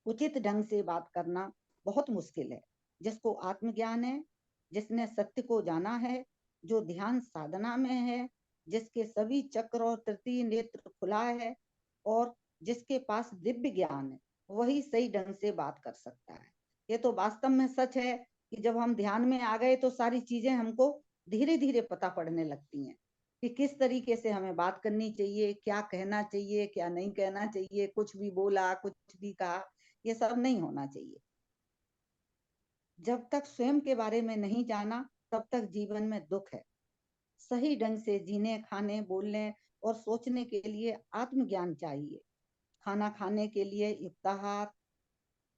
उचित ढंग से बात करना बहुत मुश्किल है। जिसको आत्मज्ञान है, जिसने सत्य को जाना है, जो ध्यान साधना में है, जिसके सभी चक्र और तृतीय नेत्र खुला है और जिसके पास दिव्य ज्ञान है, वही सही ढंग से बात कर सकता है। ये तो वास्तव में सच है कि जब हम ध्यान में आ गए तो सारी चीजें हमको धीरे धीरे पता पड़ने लगती हैं कि किस तरीके से हमें बात करनी चाहिए, क्या कहना चाहिए, क्या नहीं कहना चाहिए। कुछ भी बोला, कुछ भी कहा, ये सब नहीं होना चाहिए। जब तक स्वयं के बारे में नहीं जाना तब तक जीवन में दुख है। सही ढंग से जीने, खाने, बोलने और सोचने के लिए आत्मज्ञान चाहिए। खाना खाने के लिए युक्ताहार,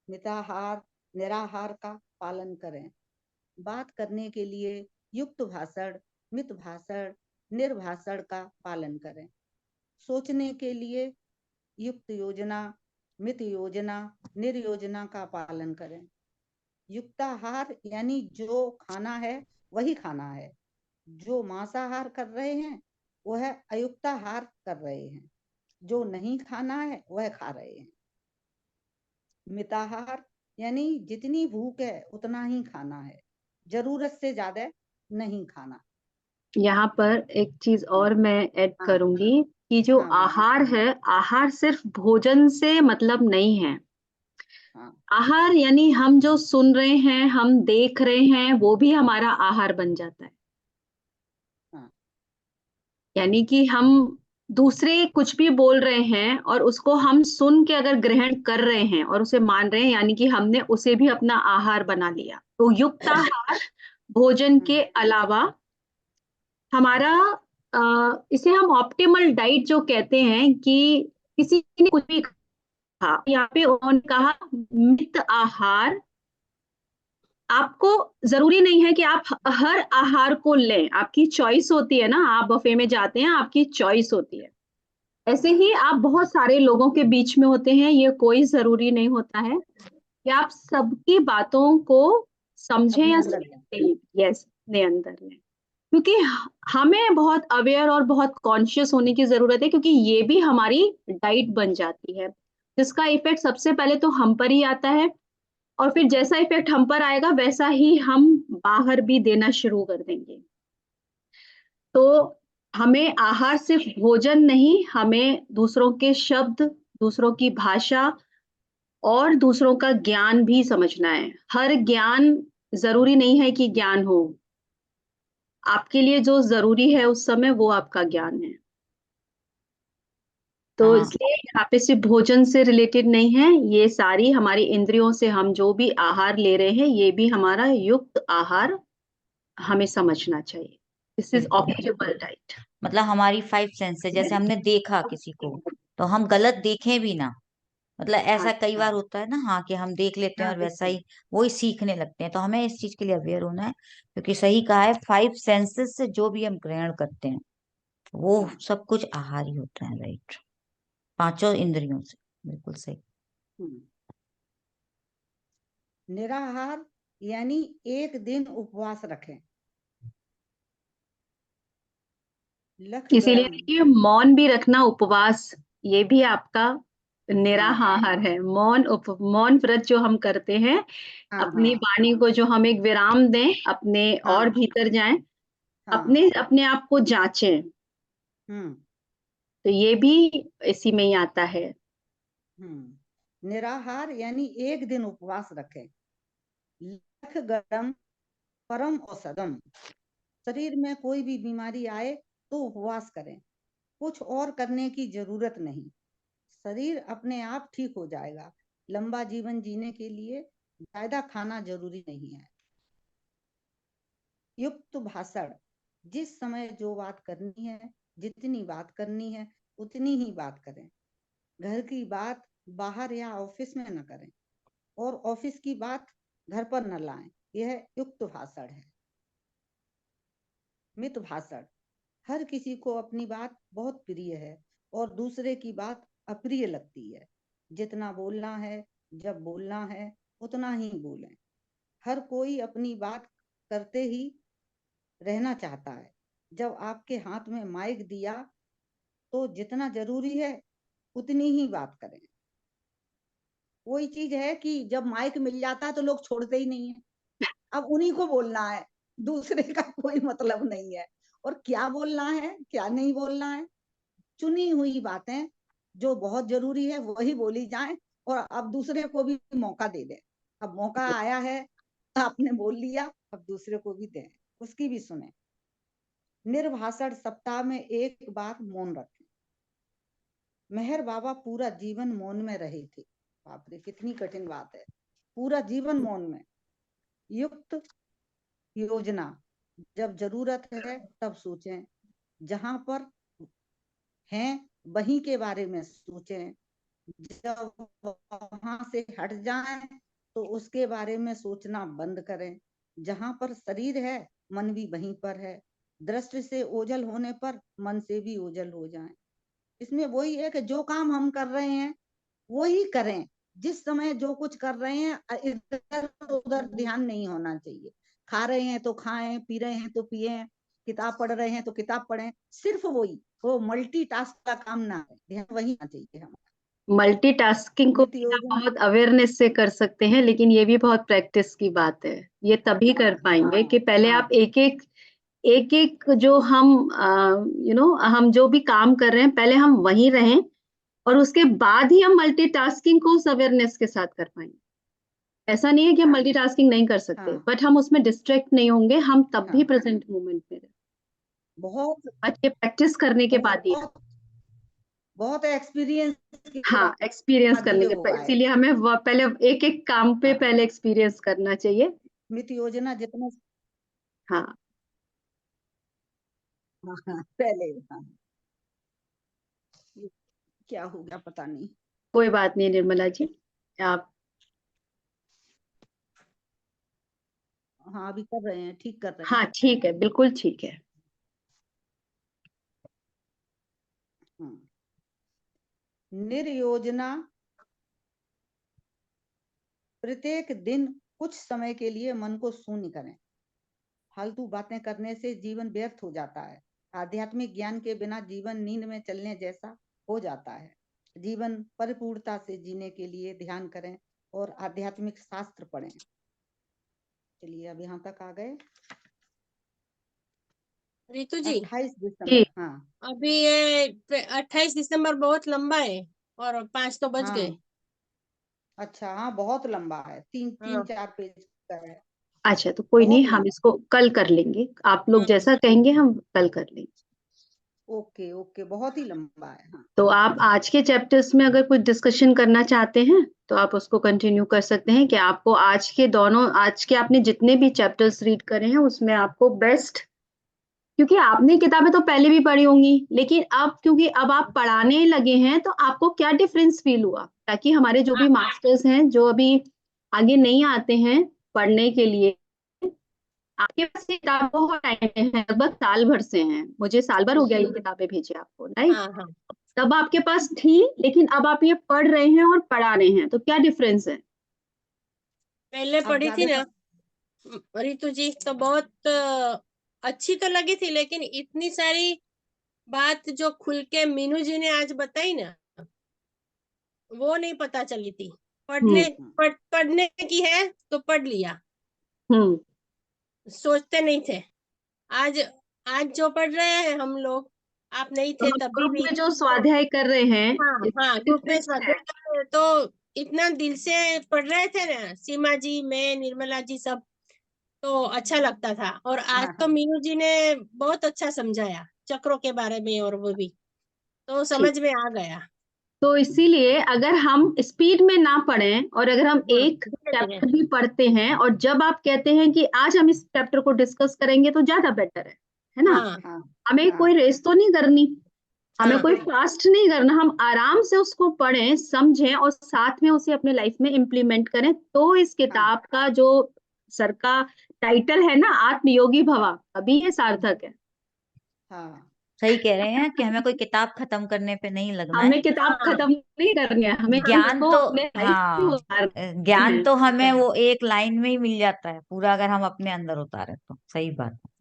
मिताहार, निराहार का पालन करें। बात करने के लिए युक्त भाषण, मित भाषण, निर्भाषण का पालन करें। सोचने के लिए युक्त योजना, मित योजना, निर्योजना का पालन करें। युक्ताहार यानी जो खाना है वही खाना है। जो मांसाहार कर रहे हैं वह अयुक्ताहार कर रहे हैं। जो नहीं खाना है वह खा रहे हैं। मिताहार यानी जितनी भूख है उतना ही खाना है, जरूरत से ज्यादा नहीं खाना। यहाँ पर एक चीज और मैं ऐड हाँ, करूंगी कि जो हाँ, आहार है, आहार सिर्फ भोजन से मतलब नहीं है। हाँ, आहार यानी हम जो सुन रहे हैं, हम देख रहे हैं, वो भी हमारा आहार बन जाता है। हाँ, यानी कि हम दूसरे कुछ भी बोल रहे हैं और उसको हम सुन के अगर ग्रहण कर रहे हैं और उसे मान रहे हैं, यानी कि हमने उसे भी अपना आहार बना लिया। तो युक्त आहार भोजन के अलावा हमारा इसे हम ऑप्टिमल डाइट जो कहते हैं कि किसी ने कुछ भी कहा, यहाँ पे उन्होंने कहा मित आहार। आपको जरूरी नहीं है कि आप हर आहार को लें, आपकी चॉइस होती है ना। आप बफे में जाते हैं, आपकी चॉइस होती है। ऐसे ही आप बहुत सारे लोगों के बीच में होते हैं, ये कोई जरूरी नहीं होता है कि आप सबकी बातों को समझें अपने या अंदर समझें। यस, अपने अंदर लें, क्योंकि हमें बहुत अवेयर और बहुत कॉन्शियस होने की जरूरत है, क्योंकि ये भी हमारी डाइट बन जाती है, जिसका इफेक्ट सबसे पहले तो हम पर ही आता है और फिर जैसा इफेक्ट हम पर आएगा वैसा ही हम बाहर भी देना शुरू कर देंगे। तो हमें आहार सिर्फ भोजन नहीं, हमें दूसरों के शब्द, दूसरों की भाषा और दूसरों का ज्ञान भी समझना है। हर ज्ञान जरूरी नहीं है कि ज्ञान हो। आपके लिए जो जरूरी है उस समय वो आपका ज्ञान है। तो हाँ, इसलिए यहाँ पे सिर्फ भोजन से रिलेटेड नहीं है, ये सारी हमारी इंद्रियों से हम जो भी आहार ले रहे हैं ये भी हमारा युक्त आहार हमें समझना चाहिए। This is optimal diet. मतलब हमारी 5 सेंस है, जैसे हमने देखा किसी को तो हम गलत देखें भी ना। मतलब ऐसा कई अच्छा। बार होता है ना, हाँ, कि हम देख लेते हैं हाँ और वैसा बिल्कुल। ही वही सीखने लगते हैं। तो हमें इस चीज के लिए अवेयर होना है, क्योंकि सही कहा है, 5 सेंसेस से जो भी हम ग्रहण करते हैं वो हाँ। सब कुछ आहार ही होता है, राइट। 5 इंद्रियों से, बिल्कुल सही। निराहार यानी एक दिन उपवास रखें। लख इसीलिए गरम। देखिए, मौन भी रखना, उपवास, ये भी आपका हाँ निराहार है। मौन व्रत जो हम करते हैं, हाँ अपनी हाँ वाणी को जो हम एक विराम दें, अपने और हाँ भीतर जाएं, हाँ। अपने आप को जांचें, हम्म तो ये भी इसी में ही आता है। निराहार यानी एक दिन उपवास रखें। लख गरम परम औषधम। शरीर में कोई भी बीमारी आए तो उपवास करें, कुछ और करने की जरूरत नहीं, शरीर अपने आप ठीक हो जाएगा। लंबा जीवन जीने के लिए ज्यादा खाना जरूरी नहीं है। युक्त भाषण। जिस समय जो बात करनी है, जितनी बात करनी है उतनी ही बात करें। घर की बात बाहर या ऑफिस में न करें, और ऑफिस की बात घर पर न लाएं। यह युक्त भाषण है। मित भाषण। हर किसी को अपनी बात बहुत प्रिय है और दूसरे की बात अप्रिय लगती है। जितना बोलना है, जब बोलना है, उतना ही बोलें। हर कोई अपनी बात करते ही रहना चाहता है। जब आपके हाथ में माइक दिया तो जितना जरूरी है उतनी ही बात करें। कोई चीज है कि जब माइक मिल जाता है तो लोग छोड़ते ही नहीं है। अब उन्हीं को बोलना है, दूसरे का कोई मतलब नहीं है। और क्या बोलना है, क्या नहीं बोलना है, चुनी हुई बातें जो बहुत जरूरी है वही बोली जाए, और अब दूसरे को भी मौका दे दें। अब मौका आया है, आपने बोल लिया, अब दूसरे को भी दें, उसकी भी सुने। निर्भाषण। सप्ताह में एक बार मौन रखें। मेहर बाबा पूरा जीवन मौन में रहे थे। बाप रे, कितनी कठिन बात है, पूरा जीवन मौन में। युक्त योजना। जब जरूरत है तब सोचें, जहां पर हैं वहीं के बारे में सोचें। जब वहां से हट जाएं तो उसके बारे में सोचना बंद करें। जहां पर शरीर है मन भी वहीं पर है। दृष्टि से ओझल होने पर मन से भी ओझल हो जाएं। इसमें वही है कि जो काम हम कर रहे हैं वही करें। जिस समय जो कुछ कर रहे हैं इधर उधर ध्यान नहीं होना चाहिए। खा रहे हैं तो खाएं, पी रहे हैं तो पिए, किताब पढ़ रहे हैं तो किताब पढ़ें, सिर्फ वही। वो मल्टीटास्क का काम ना है, ध्यान वही होना चाहिए हमारा। मल्टीटास्किंग को नित भी हम योजना। बहुत अवेयरनेस से कर सकते हैं, लेकिन ये भी बहुत प्रैक्टिस की बात है। ये तभी कर पाएंगे कि पहले आप एक एक जो हम हम जो भी काम कर रहे हैं पहले हम वहीं रहें, और उसके बाद ही हम मल्टीटास्किंग को उस अवेयरनेस के साथ कर पाएंगे। ऐसा नहीं है कि हम मल्टीटास्किंग नहीं कर सकते, हाँ बट हम उसमें डिस्ट्रैक्ट नहीं होंगे, हम तब भी हाँ। प्रेजेंट मोमेंट में रहें। बहुत बट ये प्रैक्टिस करने के बाद ही, बहुत बहुत एक्सपीरियंस के हाँ, एक्सपीरियंस बाद करने ये के हुआ है। इसीलिए हमें पहले एक एक काम पे हाँ। पहले एक्सपीरियंस करना चाहिए। मित योजना जितना। हाँ, हाँ हाँ, पहले। हाँ, ये क्या हो गया पता नहीं। कोई बात नहीं निर्मला जी, आप हाँ अभी कर रहे हैं, ठीक कर रहे हैं। हाँ ठीक है, बिल्कुल ठीक है। हाँ। निर्योजना। प्रत्येक दिन कुछ समय के लिए मन को शून्य करें। फालतू बातें करने से जीवन व्यर्थ हो जाता है। आध्यात्मिक ज्ञान के बिना जीवन नींद में चलने जैसा हो जाता है। जीवन परिपूर्णता से जीने के लिए ध्यान करें और आध्यात्मिक शास्त्र पढ़ें। चलिए अब यहाँ तक आ गए। रितु जी, 28 दिसंबर। ठीक। हाँ अभी ये 28 दिसंबर बहुत लंबा है और 5 तो बज गए। हाँ। अच्छा, हाँ बहुत लंबा है, तीन हाँ। 4 पेज का है। अच्छा, तो कोई नहीं, बहुत हम लंबा। इसको कल कर लेंगे, आप लोग जैसा कहेंगे हम कल कर लेंगे। ओके ओके, बहुत ही लंबा है। हाँ तो आप आज के चैप्टर्स में अगर कुछ डिस्कशन करना चाहते हैं तो आप उसको कंटिन्यू कर सकते हैं, कि आपको आज के आपने जितने भी चैप्टर्स रीड करे हैं उसमें आपको बेस्ट क्योंकि आपने किताबें तो पहले भी पढ़ी होंगी, लेकिन अब क्योंकि अब आप पढ़ाने लगे हैं तो आपको क्या डिफरेंस फील हुआ, ताकि हमारे जो भी मास्टर्स हैं जो अभी आगे नहीं आते हैं पढ़ने के लिए, आपके पास ये किताब बहुत टाइम है, लगभग साल भर से हैं, मुझे साल भर हो गया ये किताबें भेजे आपको, राइट? हाँ हाँ। तब आपके पास थी, लेकिन अब आप ये पढ़ रहे हैं और पढ़ा रहे हैं, तो क्या डिफरेंस है? पहले आप पढ़ी थी ज्यादा ना रितु जी तो बहुत अच्छी तो लगी थी, लेकिन इतनी सारी बात जो खुल के मीनू जी ने आज बताई ना, वो नहीं पता चली थी। पढ़ने की है तो पढ़ लिया, सोचते नहीं थे। आज आज जो पढ़ रहे हैं हम लोग, आप नहीं थे तो तभी ग्रुप भी। में जो स्वाध्याय कर रहे हैं, हाँ हाँ, ग्रुप में difference है। स्वाध्याय कर रहे हैं, तो इतना दिल से पढ़ रहे थे ना, सीमा जी, मैं, निर्मला जी, सब, तो अच्छा लगता था। और आज हाँ तो हाँ मीनू जी ने बहुत अच्छा समझाया चक्रों के बारे में, और वो भी तो ठीक, समझ में आ गया। तो इसीलिए अगर हम स्पीड में ना पढ़ें और अगर हम एक धीरे धीरे। चैप्टर भी पढ़ते हैं और जब आप कहते हैं कि आज हम इस चैप्टर को डिस्कस करेंगे तो ज्यादा बेटर है ना? हाँ हाँ हमें हाँ कोई रेस तो नहीं करनी, हमें हाँ कोई फास्ट नहीं करना, हम आराम से उसको पढ़ें, समझें और साथ में उसे अपने लाइफ में इम्प्लीमेंट करें। तो इस हाँ किताब का जो सर का टाइटल है ना, आत्मयोगी भवा, अभी ये सार्थक है। हाँ सही कह रहे हैं कि हमें कोई किताब खत्म करने पे नहीं लगना है। हमें किताब हाँ खत्म नहीं करनी है, हमें ज्ञान उसको तो अपने लाइफ में हाँ, उतारना ज्ञान है। तो हमें वो एक लाइन में ही मिल जाता है पूरा, अगर हम अपने अंदर उतारे तो। सही बात है।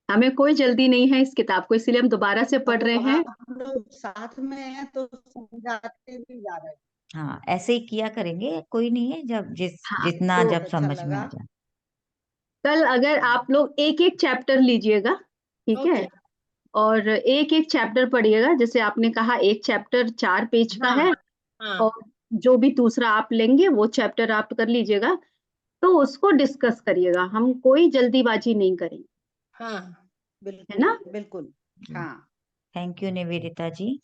हमें कोई जल्दी नहीं है इस किताब को, इसीलिए हम दोबारा से पढ़ रहे अब हैं। आप लोग साथ में हैं तो समझाते भी जा रहे हैं। हाँ, ऐसे ही किया करेंगे, कोई नहीं है, जब हाँ, जितना तो जब अच्छा समझ में लगा। आ जाए। कल अगर आप लोग एक एक चैप्टर लीजिएगा, ठीक है, ओके। और एक एक चैप्टर पढ़िएगा, जैसे आपने कहा एक चैप्टर 4 पेज का हाँ है, हाँ और जो भी दूसरा आप लेंगे वो चैप्टर आप कर लीजिएगा, तो उसको डिस्कस करिएगा, हम कोई जल्दीबाजी नहीं करेंगे, हाँ। है बिल्कुल ना? बिल्कुल। हाँ thank you Nivedita ji.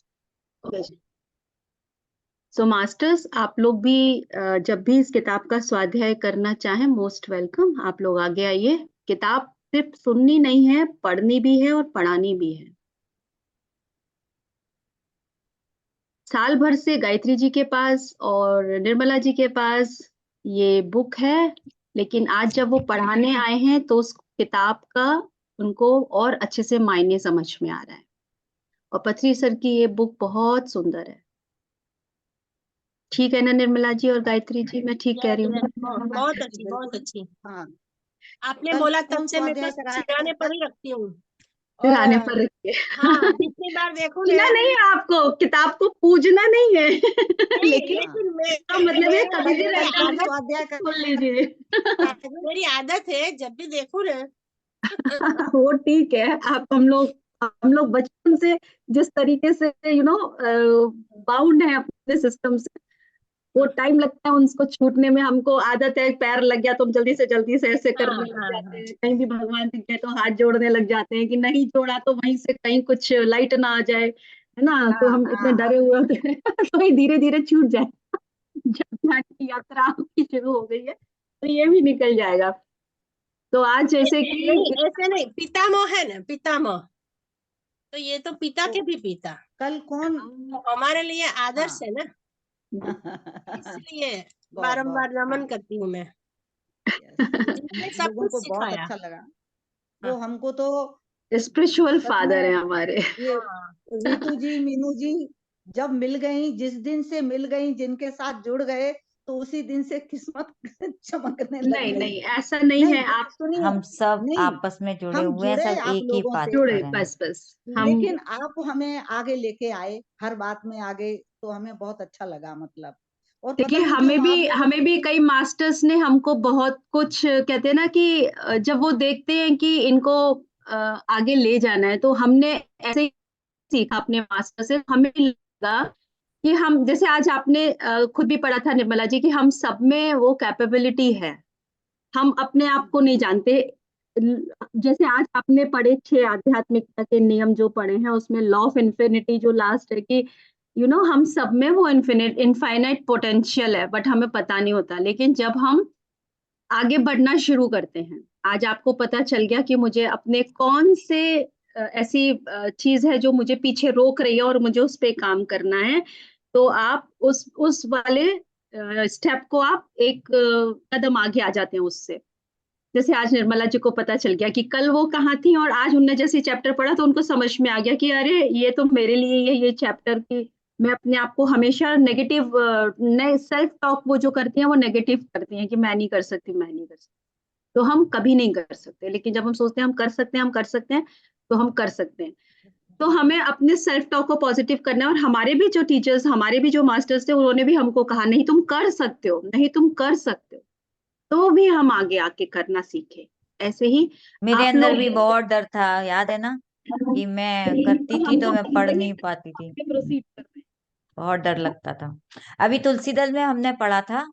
So masters, आप लोग भी जब भी इस किताब का स्वाध्याय करना चाहें, मोस्ट वेलकम, आप लोग आगे आइए। किताब सिर्फ सुननी नहीं है, पढ़नी भी है और पढ़ानी भी है। साल भर से गायत्री जी के पास और निर्मला जी के पास ये बुक है, लेकिन आज जब वो पढ़ाने आए हैं तो उस किताब का उनको और अच्छे से मायने समझ में आ रहा है। और पथरी सर की ये बुक बहुत सुंदर है, ठीक है ना निर्मला जी और गायत्री जी, मैं ठीक कह रही हूँ? बहुत अच्छी, बहुत बिल्कुल। अच्छी। हाँ आपने कल बोला तब कौन से मैं तो स्वाध्याय कराया सिराने था? पर ही रखती हूँ। और सिरहाने पर रखिए। हाँ, जितनी बार देखो ना, पूजना नहीं है आपको, किताब को पूजना नहीं है नहीं, लेकिन लेकिन का मतलब है कभी भी कल कौन आदत, स्वाध्याय खोल लीजिए मेरी आदत है जब भी देखो ना। वो ठीक है, आप हम लोग बचपन से जिस तरीके से बाउंड है अपने सिस्टम से, वो टाइम लगता है उसको छूटने में, हमको आदत है, पैर लग गया तो हम जल्दी से ऐसे हाँ करने लग हाँ जाते हाँ हैं, कहीं भी भगवान दिख गए तो हाथ जोड़ने लग जाते हैं कि नहीं जोड़ा तो वहीं से कहीं कुछ लाइट ना आ जाए, है ना? तो हाँ हम इतने हाँ डरे हुए होते हैं तो ये धीरे धीरे छूट जाए। जब ध्यान की यात्रा आपकी शुरू हो गई है तो ये भी निकल जाएगा। तो आज जैसे नहीं, कि ऐसे नहीं, पितामह है ना, पितामह, तो ये तो पिता तो के भी पिता, कल कौन तो हमारे लिए आदर्श हाँ है ना, इसलिए बहुत बारंबार बहुत हाँ नमन करती हूँ मैं, यस जिसने हम सब लोगों कुछ को बहुत सिखाया। अच्छा लगा। वो हाँ हमको तो स्पिरिचुअल सच में फादर है हमारे। ये हाँ रीतू जी मीनू जी जब मिल गई, जिस दिन से मिल गई, जिनके साथ जुड़ गए, तो उसी दिन से किस्मत चमकने लग नहीं गई। नहीं, ऐसा नहीं नहीं है, आप सुनिए, हम सब नहीं आपस में जुड़े हम हुए हैं, जुड़े सब आप एक ही लोगों पाथ से, जुड़े, पर हैं। बस हम लेकिन आप हमें आगे लेके आए, हर बात में आगे, तो हमें बहुत अच्छा लगा मतलब। और पता देखिए, नहीं क्यों हमें भी कई मास्टर्स ने हमको बहुत कुछ कहते हैं ना कि जब वो देखते हैं कि इनको आगे ले जाना है, तो हमने ऐसे ही सीखा अपने मास्टर से, हमें लगा कि हम जैसे आज आपने खुद भी पढ़ा था निर्मला जी कि हम सब में वो कैपेबिलिटी है, हम अपने आप को नहीं जानते। जैसे आज आपने पढ़े 6 आध्यात्मिकता के नियम जो पढ़े हैं, उसमें लॉ ऑफ इन्फिनिटी जो लास्ट है कि हम सब में वो इनफाइनाइट पोटेंशियल है, बट हमें पता नहीं होता। लेकिन जब हम आगे बढ़ना शुरू करते हैं, आज आपको पता चल गया कि मुझे अपने कौन से ऐसी चीज है जो मुझे पीछे रोक रही है और मुझे उस पे काम करना है, तो आप उस वाले स्टेप को आप एक कदम आगे आ जाते हैं उससे। जैसे आज निर्मला जी को पता चल गया कि कल वो कहाँ थी और आज उनने जैसे चैप्टर पढ़ा तो उनको समझ में आ गया कि अरे ये तो मेरे लिए ये चैप्टर की, मैं अपने आप को हमेशा नेगेटिव सेल्फ टॉक वो जो करती हैं वो नेगेटिव करती हैं कि मैं नहीं कर सकती, मैं नहीं कर सकती। तो हम कभी नहीं कर सकते, लेकिन जब हम सोचते हैं हम कर सकते हैं, हम कर सकते हैं, तो हम कर सकते हैं। तो हमें अपने सेल्फ टॉक को पॉजिटिव करना है। और हमारे भी जो टीचर्स, हमारे भी जो मास्टर्स थे, उन्होंने भी हमको कहा नहीं तुम कर सकते हो, नहीं तुम कर सकते हो, तो भी हम आगे आके करना सीखे। ऐसे ही मेरे आप अंदर लोग भी बहुत डर था, याद है ना, कि मैं करती थी तो मैं पढ़ नहीं पाती थी, प्रोसीड कर रहे हैं। बहुत डर लगता था। अभी तुलसी दल में हमने पढ़ा था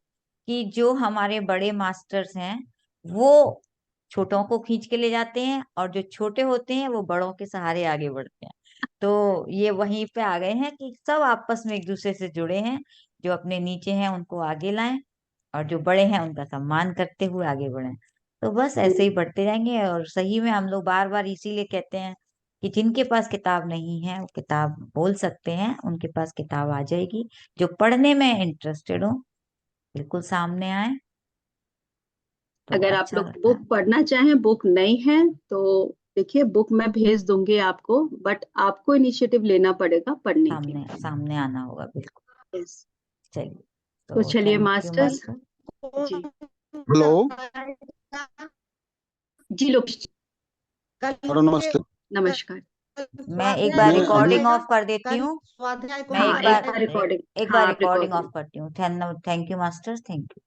कि जो हमारे बड़े मास्टर्स हैं वो छोटों को खींच के ले जाते हैं, और जो छोटे होते हैं वो बड़ों के सहारे आगे बढ़ते हैं। तो ये वहीं पे आ गए हैं कि सब आपस में एक दूसरे से जुड़े हैं, जो अपने नीचे हैं उनको आगे लाएं, और जो बड़े हैं उनका सम्मान करते हुए आगे बढ़ें। तो बस ऐसे ही बढ़ते जाएंगे। और सही में हम लोग बार बार इसीलिए कहते हैं कि जिनके पास किताब नहीं है वो किताब बोल सकते हैं, उनके पास किताब आ जाएगी। जो पढ़ने में इंटरेस्टेड हो बिल्कुल सामने आए, तो अगर आप अच्छा लोग लगता बुक है। पढ़ना चाहें, बुक नहीं है तो देखिए बुक मैं भेज दूंगी आपको, बट आपको इनिशिएटिव लेना पड़ेगा पढ़ने के सामने सामने आना होगा बिल्कुल। लिए। चलिए, तो तो चलिए थैंक यू मास्टर्स मास्टर। जी, हेलो जी लोग हेलो नमस्ते। नमस्कार। मैं एक बार मैं रिकॉर्डिंग अभी ऑफ कर देती कल हूँ। स्वाध्याय को मैं हाँ, एक एक बार बार रिकॉर्डिंग, एक हाँ बार आप रिकॉर्डिंग रिकॉर्डिंग। ऑफ करती हूँ। Thank you master, thank you.